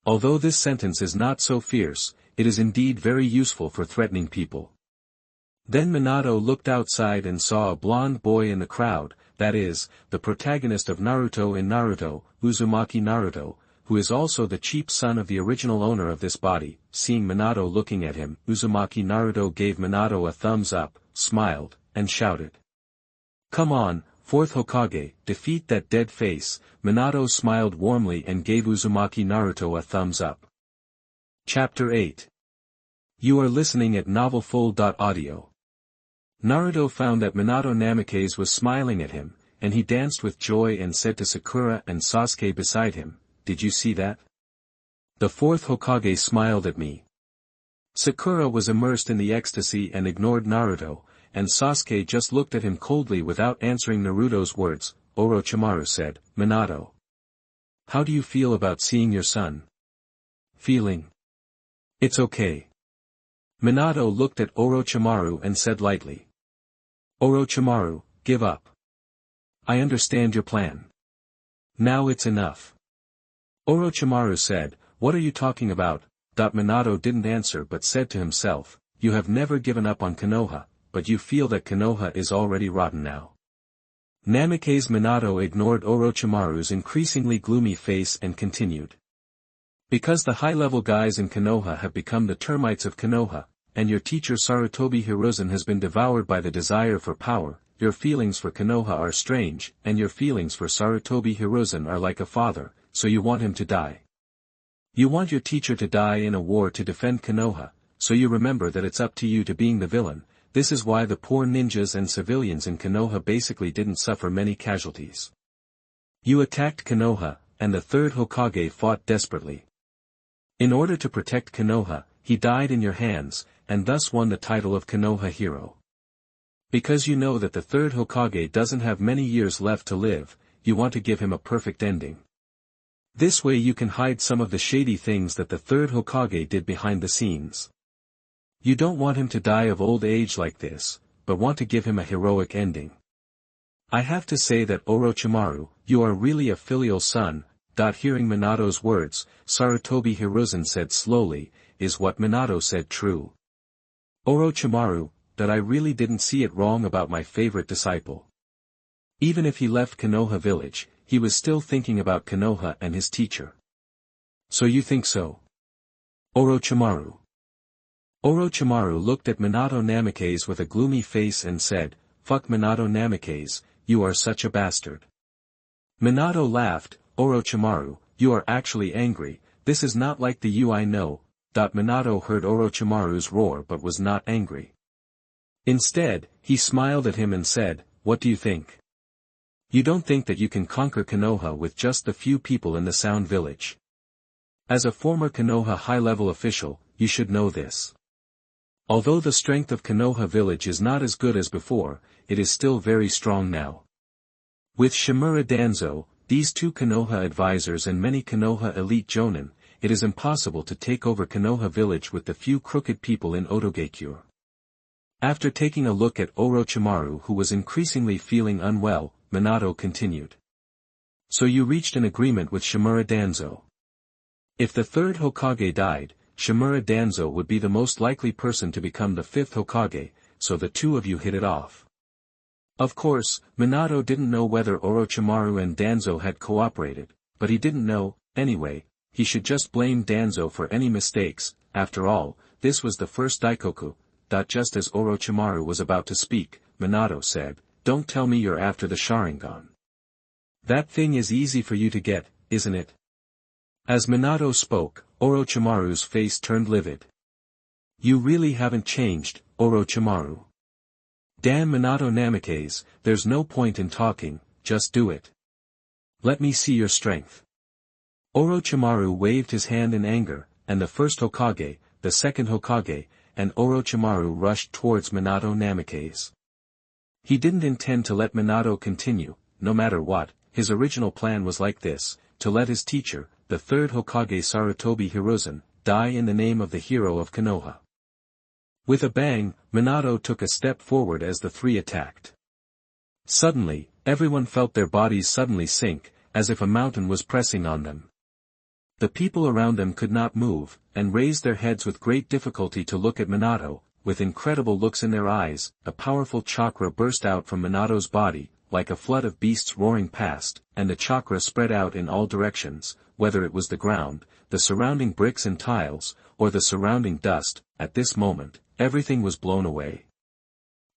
Although this sentence is not so fierce, it is indeed very useful for threatening people. Then Minato looked outside and saw a blonde boy in the crowd, that is, the protagonist of Naruto in Naruto, Uzumaki Naruto, who is also the cheap son of the original owner of this body. Seeing Minato looking at him, Uzumaki Naruto gave Minato a thumbs up, smiled, and shouted. Come on, Fourth Hokage, defeat that dead face. Minato smiled warmly and gave Uzumaki Naruto a thumbs up. Chapter 8. You are listening at novelfull.audio. Naruto found that Minato Namikaze was smiling at him, and he danced with joy and said to Sakura and Sasuke beside him, did you see that? The fourth Hokage smiled at me. Sakura was immersed in the ecstasy and ignored Naruto, and Sasuke just looked at him coldly without answering Naruto's words. Orochimaru said, Minato. How do you feel about seeing your son? Feeling? It's okay. Minato looked at Orochimaru and said lightly. Orochimaru, give up. I understand your plan. Now it's enough. Orochimaru said, what are you talking about? Minato didn't answer but said to himself, you have never given up on Konoha, but you feel that Konoha is already rotten now. Namikaze Minato ignored Orochimaru's increasingly gloomy face and continued. Because the high-level guys in Konoha have become the termites of Konoha, and your teacher Sarutobi Hiruzen has been devoured by the desire for power, your feelings for Konoha are strange, and your feelings for Sarutobi Hiruzen are like a father, so you want him to die. You want your teacher to die in a war to defend Konoha, so you remember that it's up to you to being the villain. This is why the poor ninjas and civilians in Konoha basically didn't suffer many casualties. You attacked Konoha, and the third Hokage fought desperately. In order to protect Konoha, he died in your hands, and thus won the title of Konoha Hero. Because you know that the third Hokage doesn't have many years left to live, you want to give him a perfect ending. This way you can hide some of the shady things that the third Hokage did behind the scenes. You don't want him to die of old age like this, but want to give him a heroic ending. I have to say that Orochimaru, you are really a filial son. Hearing Minato's words, Sarutobi Hiruzen said slowly, is what Minato said true? Orochimaru, that I really didn't see it wrong about my favorite disciple. Even if he left Konoha village, he was still thinking about Konoha and his teacher. So you think so? Orochimaru. Orochimaru looked at Minato Namikaze with a gloomy face and said, fuck Minato Namikaze, you are such a bastard. Minato laughed, Orochimaru, you are actually angry, this is not like the you I know. Minato heard Orochimaru's roar but was not angry. Instead, he smiled at him and said, what do you think? You don't think that you can conquer Konoha with just the few people in the Sound Village. As a former Konoha high-level official, you should know this. Although the strength of Konoha village is not as good as before, it is still very strong now. With Shimura Danzo, these two Konoha advisors and many Konoha elite jonin, it is impossible to take over Konoha village with the few crooked people in Otogakure. After taking a look at Orochimaru who was increasingly feeling unwell, Minato continued. So you reached an agreement with Shimura Danzo. If the third Hokage died, Shimura Danzo would be the most likely person to become the fifth Hokage, so the two of you hit it off. Of course, Minato didn't know whether Orochimaru and Danzo had cooperated, but he didn't know, anyway, he should just blame Danzo for any mistakes. After all, this was the first Daikoku. Just as Orochimaru was about to speak, Minato said, "Don't tell me you're after the Sharingan. That thing is easy for you to get, isn't it?" As Minato spoke, Orochimaru's face turned livid. "You really haven't changed, Orochimaru. Damn Minato Namikaze, there's no point in talking, just do it. Let me see your strength." Orochimaru waved his hand in anger, and the first Hokage, the second Hokage, and Orochimaru rushed towards Minato Namikaze. He didn't intend to let Minato continue, no matter what. His original plan was like this, to let his teacher, the third Hokage Sarutobi Hiruzen, die in the name of the hero of Konoha. With a bang, Minato took a step forward as the three attacked. Suddenly, everyone felt their bodies suddenly sink, as if a mountain was pressing on them. The people around them could not move, and raised their heads with great difficulty to look at Minato. With incredible looks in their eyes, a powerful chakra burst out from Minato's body, like a flood of beasts roaring past, and the chakra spread out in all directions, whether it was the ground, the surrounding bricks and tiles, or the surrounding dust. At this moment, everything was blown away.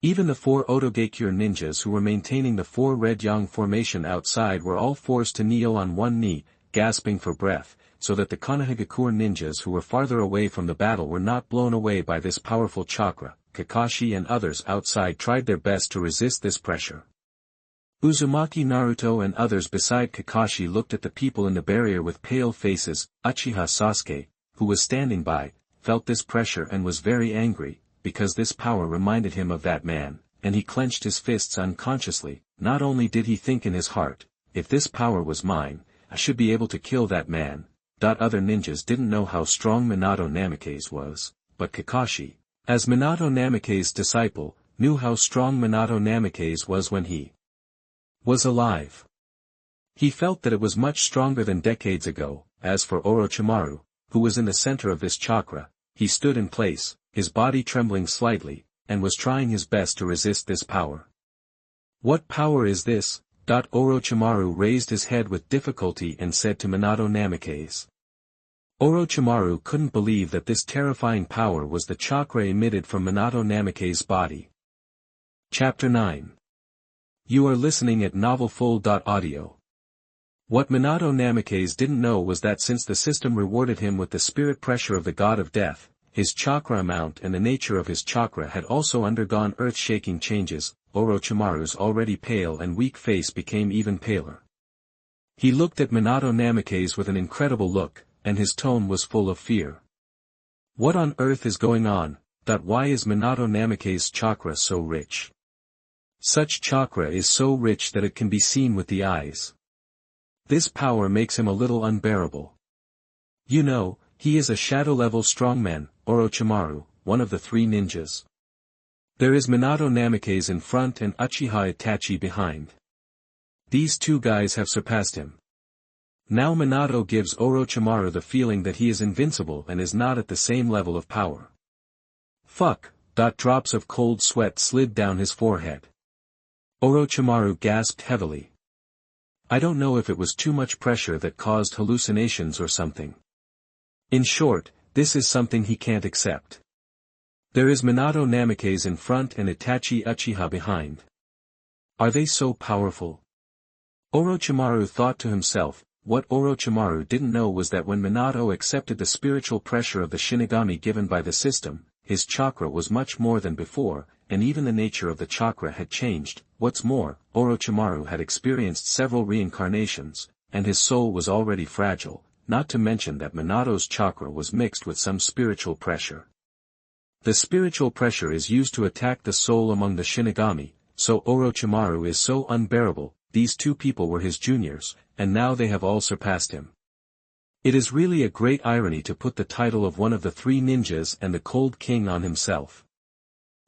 Even the four Otogakure ninjas who were maintaining the four red yang formation outside were all forced to kneel on one knee, gasping for breath, so that the Konohagakure ninjas who were farther away from the battle were not blown away by this powerful chakra. Kakashi and others outside tried their best to resist this pressure. Uzumaki, Naruto and others beside Kakashi looked at the people in the barrier with pale faces. Uchiha Sasuke, who was standing by, felt this pressure and was very angry, because this power reminded him of that man, and he clenched his fists unconsciously. Not only did he think in his heart, if this power was mine, I should be able to kill that man. Other ninjas didn't know how strong Minato Namikaze was, but Kakashi, as Minato Namikaze's disciple, knew how strong Minato Namikaze was when he was alive. He felt that it was much stronger than decades ago. As for Orochimaru, who was in the center of this chakra, he stood in place, his body trembling slightly, and was trying his best to resist this power. "What power is this?" Orochimaru raised his head with difficulty and said to Minato Namikaze. Orochimaru couldn't believe that this terrifying power was the chakra emitted from Minato Namikaze's body. Chapter 9. You are listening at novelfull.audio. What Minato Namikaze didn't know was that since the system rewarded him with the spirit pressure of the god of death, his chakra amount and the nature of his chakra had also undergone earth-shaking changes. Orochimaru's already pale and weak face became even paler. He looked at Minato Namikaze with an incredible look, and his tone was full of fear. What on earth is going on? Why is Minato Namikaze's chakra so rich? Such chakra is so rich that it can be seen with the eyes. This power makes him a little unbearable. You know, he is a shadow-level strongman, Orochimaru, one of the three ninjas. There is Minato Namikaze in front and Uchiha Itachi behind. These two guys have surpassed him. Now Minato gives Orochimaru the feeling that he is invincible and is not at the same level of power. Fuck. Drops of cold sweat slid down his forehead. Orochimaru gasped heavily. I don't know if it was too much pressure that caused hallucinations or something. In short, this is something he can't accept. There is Minato Namikaze in front and Itachi Uchiha behind. Are they so powerful? Orochimaru thought to himself. What Orochimaru didn't know was that when Minato accepted the spiritual pressure of the Shinigami given by the system, his chakra was much more than before, and even the nature of the chakra had changed. What's more, Orochimaru had experienced several reincarnations, and his soul was already fragile, not to mention that Minato's chakra was mixed with some spiritual pressure. The spiritual pressure is used to attack the soul among the Shinigami, so Orochimaru is so unbearable. These two people were his juniors, and now they have all surpassed him. It is really a great irony to put the title of one of the three ninjas and the Cold King on himself.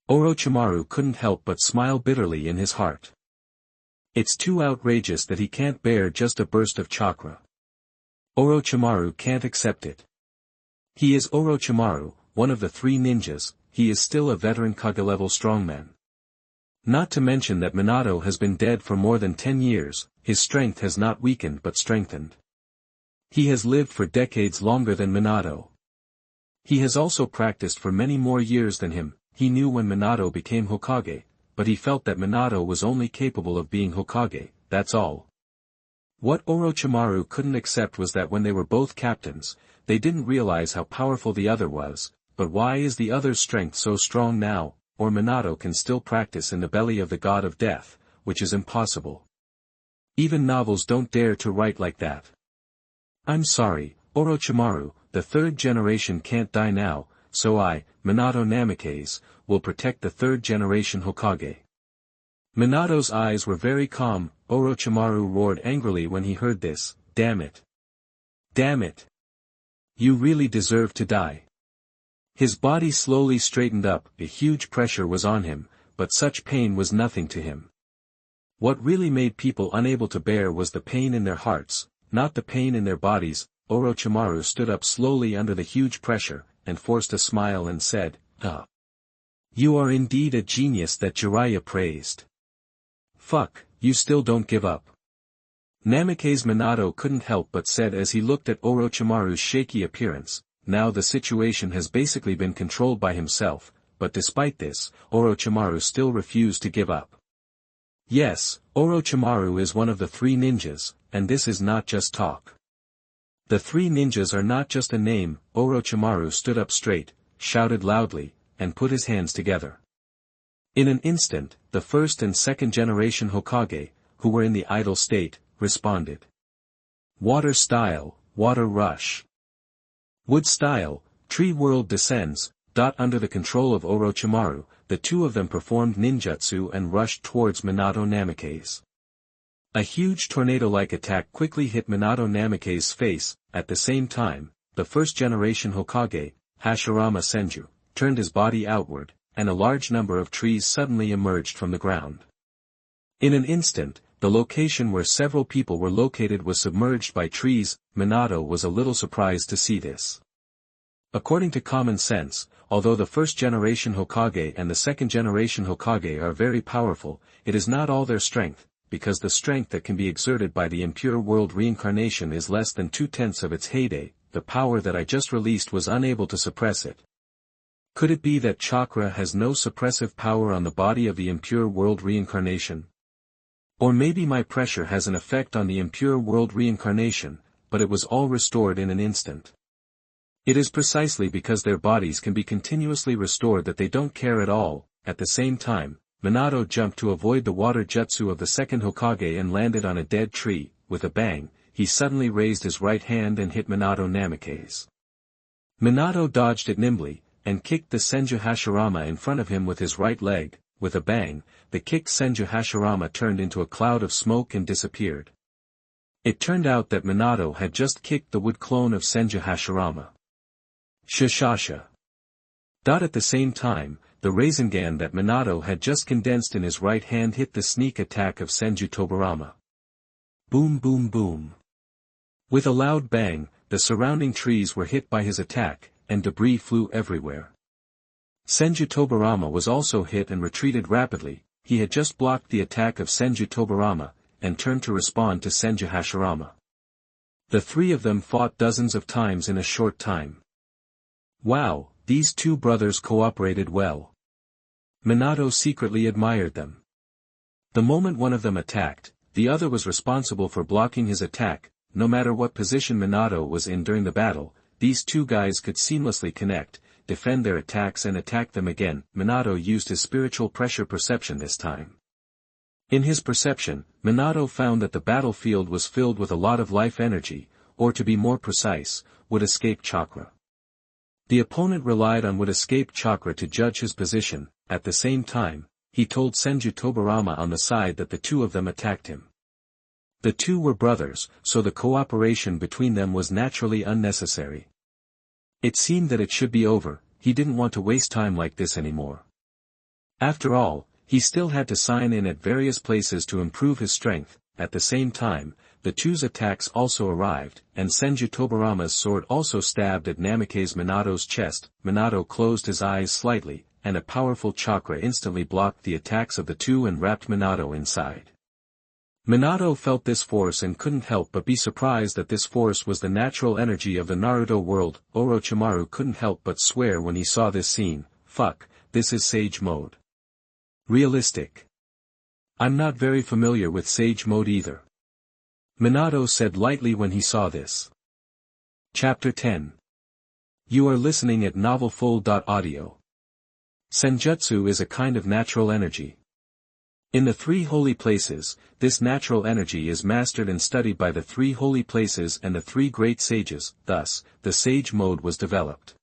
Orochimaru couldn't help but smile bitterly in his heart. It's too outrageous that he can't bear just a burst of chakra. Orochimaru can't accept it. He is Orochimaru, one of the three ninjas. He is still a veteran Kage-level strongman. Not to mention that Minato has been dead for more than 10 years, his strength has not weakened but strengthened. He has lived for decades longer than Minato. He has also practiced for many more years than him. He knew when Minato became Hokage, but he felt that Minato was only capable of being Hokage, that's all. What Orochimaru couldn't accept was that when they were both captains, they didn't realize how powerful the other was. But why is the other's strength so strong now, or Minato can still practice in the belly of the god of death, which is impossible. Even novels don't dare to write like that. I'm sorry, Orochimaru, the third generation can't die now, so I, Minato Namikaze, will protect the third generation Hokage. Minato's eyes were very calm. Orochimaru roared angrily when he heard this. Damn it. Damn it. You really deserve to die. His body slowly straightened up. A huge pressure was on him, but such pain was nothing to him. What really made people unable to bear was the pain in their hearts, not the pain in their bodies. Orochimaru stood up slowly under the huge pressure, and forced a smile and said, You are indeed a genius that Jiraiya praised. Fuck, you still don't give up. Namikaze Minato couldn't help but said as he looked at Orochimaru's shaky appearance. Now the situation has basically been controlled by himself, but despite this, Orochimaru still refused to give up. Yes, Orochimaru is one of the three ninjas, and this is not just talk. The three ninjas are not just a name. Orochimaru stood up straight, shouted loudly, and put his hands together. In an instant, the first and second generation Hokage, who were in the idle state, responded. Water style, water rush. Wood style, tree world descends. Under the control of Orochimaru, the two of them performed ninjutsu and rushed towards Minato Namikaze. A huge tornado-like attack quickly hit Minato Namikaze's face. At the same time, the first generation Hokage, Hashirama Senju, turned his body outward, and a large number of trees suddenly emerged from the ground. In an instant, the location where several people were located was submerged by trees. Minato was a little surprised to see this. According to common sense, although the first generation Hokage and the second generation Hokage are very powerful, it is not all their strength, because the strength that can be exerted by the impure world reincarnation is less than 2/10 of its heyday. The power that I just released was unable to suppress it. Could it be that chakra has no suppressive power on the body of the impure world reincarnation? Or maybe my pressure has an effect on the impure world reincarnation, but it was all restored in an instant. It is precisely because their bodies can be continuously restored that they don't care at all. At the same time, Minato jumped to avoid the water jutsu of the second Hokage and landed on a dead tree. With a bang, he suddenly raised his right hand and hit Minato Namikaze. Minato dodged it nimbly, and kicked the Senju Hashirama in front of him with his right leg. With a bang, the kicked Senju Hashirama turned into a cloud of smoke and disappeared. It turned out that Minato had just kicked the wood clone of Senju Hashirama. Shashasha. At the same time, the Rasengan that Minato had just condensed in his right hand hit the sneak attack of Senju Tobirama. Boom boom boom. With a loud bang, the surrounding trees were hit by his attack, and debris flew everywhere. Senju Tobirama was also hit and retreated rapidly. He had just blocked the attack of Senju Tobirama, and turned to respond to Senju Hashirama. The three of them fought dozens of times in a short time. Wow, these two brothers cooperated well. Minato secretly admired them. The moment one of them attacked, the other was responsible for blocking his attack. No matter what position Minato was in during the battle, these two guys could seamlessly connect, defend their attacks and attack them again. Minato used his spiritual pressure perception this time. In his perception, Minato found that the battlefield was filled with a lot of life energy, or to be more precise, would escape chakra. The opponent relied on would escape chakra to judge his position. At the same time, he told Senju Tobirama on the side that the two of them attacked him. The two were brothers, so the cooperation between them was naturally unnecessary. It seemed that it should be over. He didn't want to waste time like this anymore. After all, he still had to sign in at various places to improve his strength. At the same time, the two's attacks also arrived, and Senju Tobirama's sword also stabbed at Namikaze Minato's chest. Minato closed his eyes slightly, and a powerful chakra instantly blocked the attacks of the two and wrapped Minato inside. Minato felt this force and couldn't help but be surprised that this force was the natural energy of the Naruto world. Orochimaru couldn't help but swear when he saw this scene, "Fuck, this is Sage Mode. Realistic. I'm not very familiar with Sage Mode either." Minato said lightly when he saw this. Chapter 10. You are listening at novelfull.audio. Senjutsu is a kind of natural energy. In the three holy places, this natural energy is mastered and studied by the three holy places and the three great sages. Thus, the Sage Mode was developed.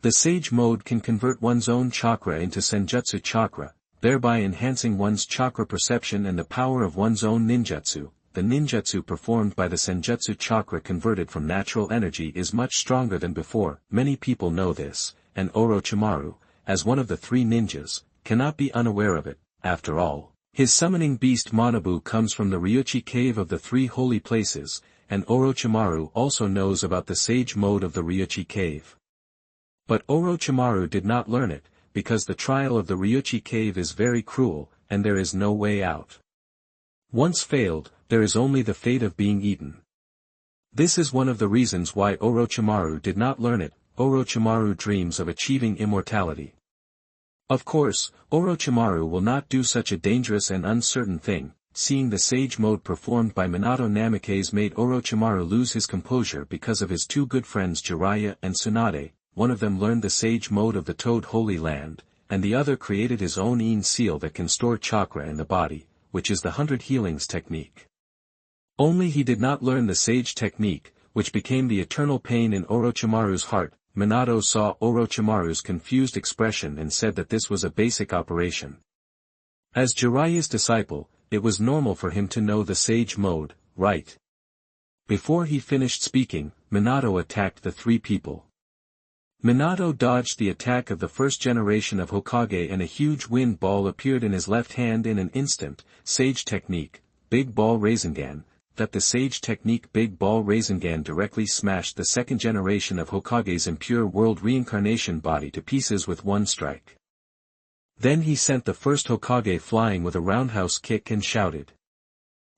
The Sage Mode can convert one's own chakra into Senjutsu chakra, thereby enhancing one's chakra perception and the power of one's own ninjutsu. The ninjutsu performed by the Senjutsu chakra converted from natural energy is much stronger than before. Many people know this, and Orochimaru, as one of the three ninjas, cannot be unaware of it. After all, his summoning beast Manabu comes from the Ryuchi cave of the three holy places, and Orochimaru also knows about the Sage Mode of the Ryuchi cave. But Orochimaru did not learn it, because the trial of the Ryuchi cave is very cruel, and there is no way out. Once failed, there is only the fate of being eaten. This is one of the reasons why Orochimaru did not learn it. Orochimaru dreams of achieving immortality. Of course, Orochimaru will not do such a dangerous and uncertain thing. Seeing the Sage Mode performed by Minato Namikaze made Orochimaru lose his composure because of his two good friends Jiraiya and Tsunade. One of them learned the Sage Mode of the Toad Holy Land, and the other created his own Ein seal that can store chakra in the body, which is the 100 Healings technique. Only he did not learn the Sage technique, which became the eternal pain in Orochimaru's heart. Minato saw Orochimaru's confused expression and said that this was a basic operation. As Jiraiya's disciple, it was normal for him to know the Sage Mode, right? Before he finished speaking, Minato attacked the three people. Minato dodged the attack of the first generation of Hokage and a huge wind ball appeared in his left hand in an instant. Sage technique, Big Ball Rasengan. That the Sage technique Big Ball Rasengan directly smashed the second generation of Hokage's impure world reincarnation body to pieces with one strike. Then he sent the first Hokage flying with a roundhouse kick and shouted,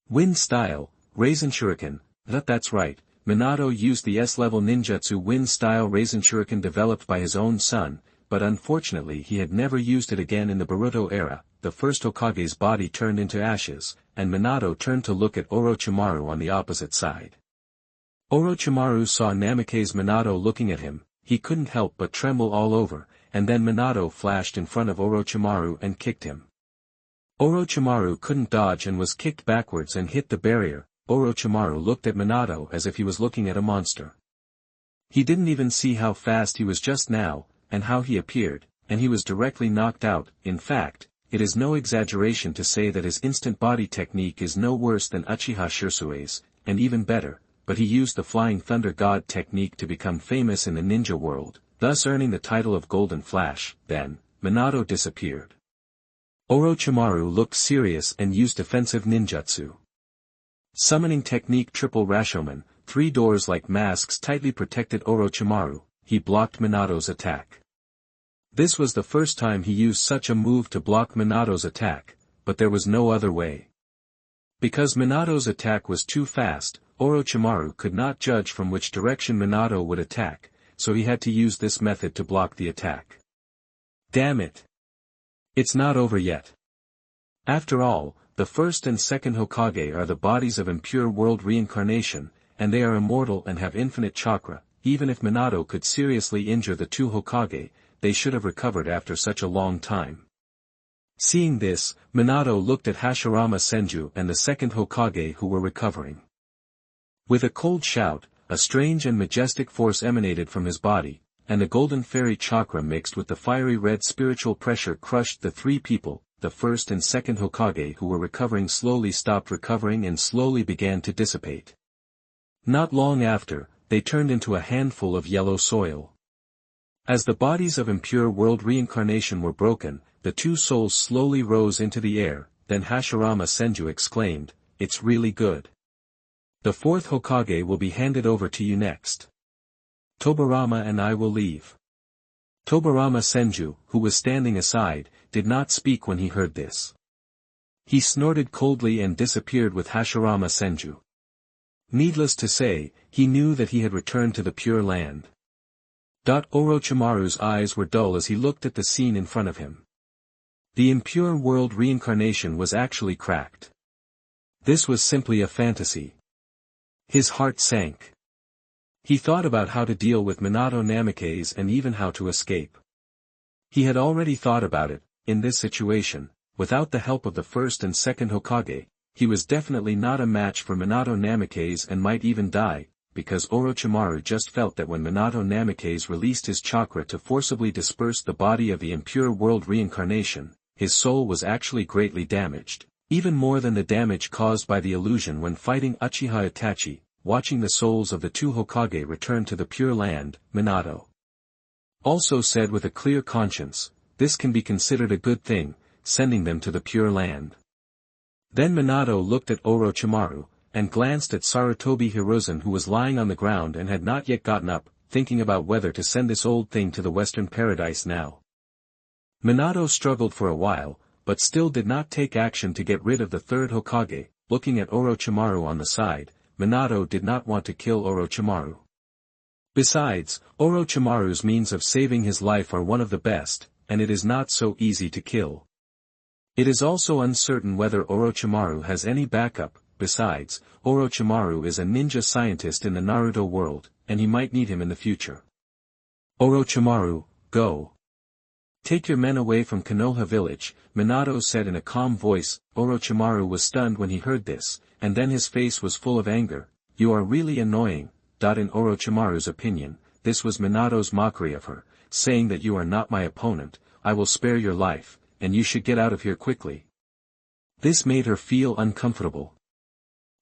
"Wind style, Rasen Shuriken." That's right, Minato used the S-level ninjutsu Wind style Rasen Shuriken developed by his own son, but unfortunately he had never used it again in the Boruto era. The first Hokage's body turned into ashes, and Minato turned to look at Orochimaru on the opposite side. Orochimaru saw Namikaze Minato looking at him, he couldn't help but tremble all over, and then Minato flashed in front of Orochimaru and kicked him. Orochimaru couldn't dodge and was kicked backwards and hit the barrier. Orochimaru looked at Minato as if he was looking at a monster. He didn't even see how fast he was just now, and how he appeared, and he was directly knocked out. In fact, it is no exaggeration to say that his instant body technique is no worse than Uchiha Shirsue's, and even better, but he used the Flying Thunder God technique to become famous in the ninja world, thus earning the title of Golden Flash. Then, Minato disappeared. Orochimaru looked serious and used defensive ninjutsu. Summoning technique Triple Rashomon, three doors like masks tightly protected Orochimaru. He blocked Minato's attack. This was the first time he used such a move to block Minato's attack, but there was no other way. Because Minato's attack was too fast, Orochimaru could not judge from which direction Minato would attack, so he had to use this method to block the attack. Damn it! It's not over yet. After all, the first and second Hokage are the bodies of impure world reincarnation, and they are immortal and have infinite chakra. Even if Minato could seriously injure the two Hokage, they should have recovered after such a long time. Seeing this, Minato looked at Hashirama Senju and the second Hokage who were recovering. With a cold shout, a strange and majestic force emanated from his body, and the golden fairy chakra mixed with the fiery red spiritual pressure crushed the three people. The first and second Hokage who were recovering slowly stopped recovering and slowly began to dissipate. Not long after, they turned into a handful of yellow soil. As the bodies of impure world reincarnation were broken, the two souls slowly rose into the air. Then Hashirama Senju exclaimed, "It's really good." The fourth Hokage will be handed over to you next. Tobirama and I will leave. Tobirama Senju, who was standing aside, did not speak when he heard this. He snorted coldly and disappeared with Hashirama Senju. Needless to say, he knew that he had returned to the Pure Land. Orochimaru's eyes were dull as he looked at the scene in front of him. The impure world reincarnation was actually cracked. This was simply a fantasy. His heart sank. He thought about how to deal with Minato Namikaze and even how to escape. He had already thought about it. In this situation, without the help of the first and second Hokage, he was definitely not a match for Minato Namikaze and might even die, because Orochimaru just felt that when Minato Namikaze released his chakra to forcibly disperse the body of the impure world reincarnation, his soul was actually greatly damaged, even more than the damage caused by the illusion when fighting Uchiha Itachi. Watching the souls of the two Hokage return to the Pure Land, Minato also said with a clear conscience, this can be considered a good thing, sending them to the Pure Land. Then Minato looked at Orochimaru, and glanced at Sarutobi Hiruzen who was lying on the ground and had not yet gotten up, thinking about whether to send this old thing to the Western Paradise now. Minato struggled for a while, but still did not take action to get rid of the third Hokage. Looking at Orochimaru on the side, Minato did not want to kill Orochimaru. Besides, Orochimaru's means of saving his life are one of the best, and it is not so easy to kill. It is also uncertain whether Orochimaru has any backup. Besides, Orochimaru is a ninja scientist in the Naruto world, and he might need him in the future. Orochimaru, go. Take your men away from Konoha village, Minato said in a calm voice. Orochimaru was stunned when he heard this, and then his face was full of anger. You are really annoying. In Orochimaru's opinion, this was Minato's mockery of her, saying that you are not my opponent, I will spare your life, and you should get out of here quickly. This made her feel uncomfortable.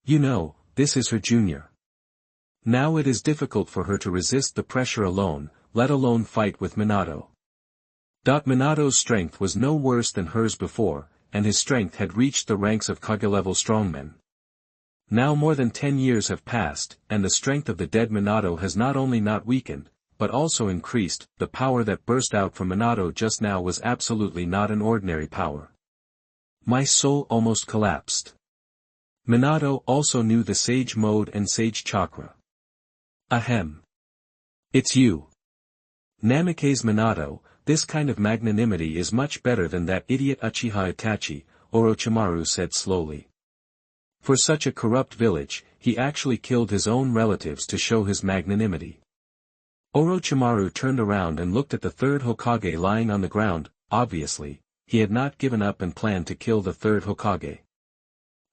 You know, this is her junior. Now it is difficult for her to resist the pressure alone, let alone fight with Minato. Minato's strength was no worse than hers before, and his strength had reached the ranks of Kage-level strongmen. Now more than 10 years have passed, and the strength of the dead Minato has not only not weakened, but also increased. The power that burst out from Minato just now was absolutely not an ordinary power. My soul almost collapsed. Minato also knew the Sage Mode and Sage Chakra. Ahem. It's you. Namikaze Minato, this kind of magnanimity is much better than that idiot Uchiha Itachi, Orochimaru said slowly. For such a corrupt village, he actually killed his own relatives to show his magnanimity. Orochimaru turned around and looked at the third Hokage lying on the ground. Obviously, he had not given up and planned to kill the third Hokage.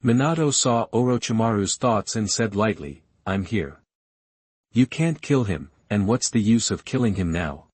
Minato saw Orochimaru's thoughts and said lightly, I'm here. You can't kill him, and what's the use of killing him now?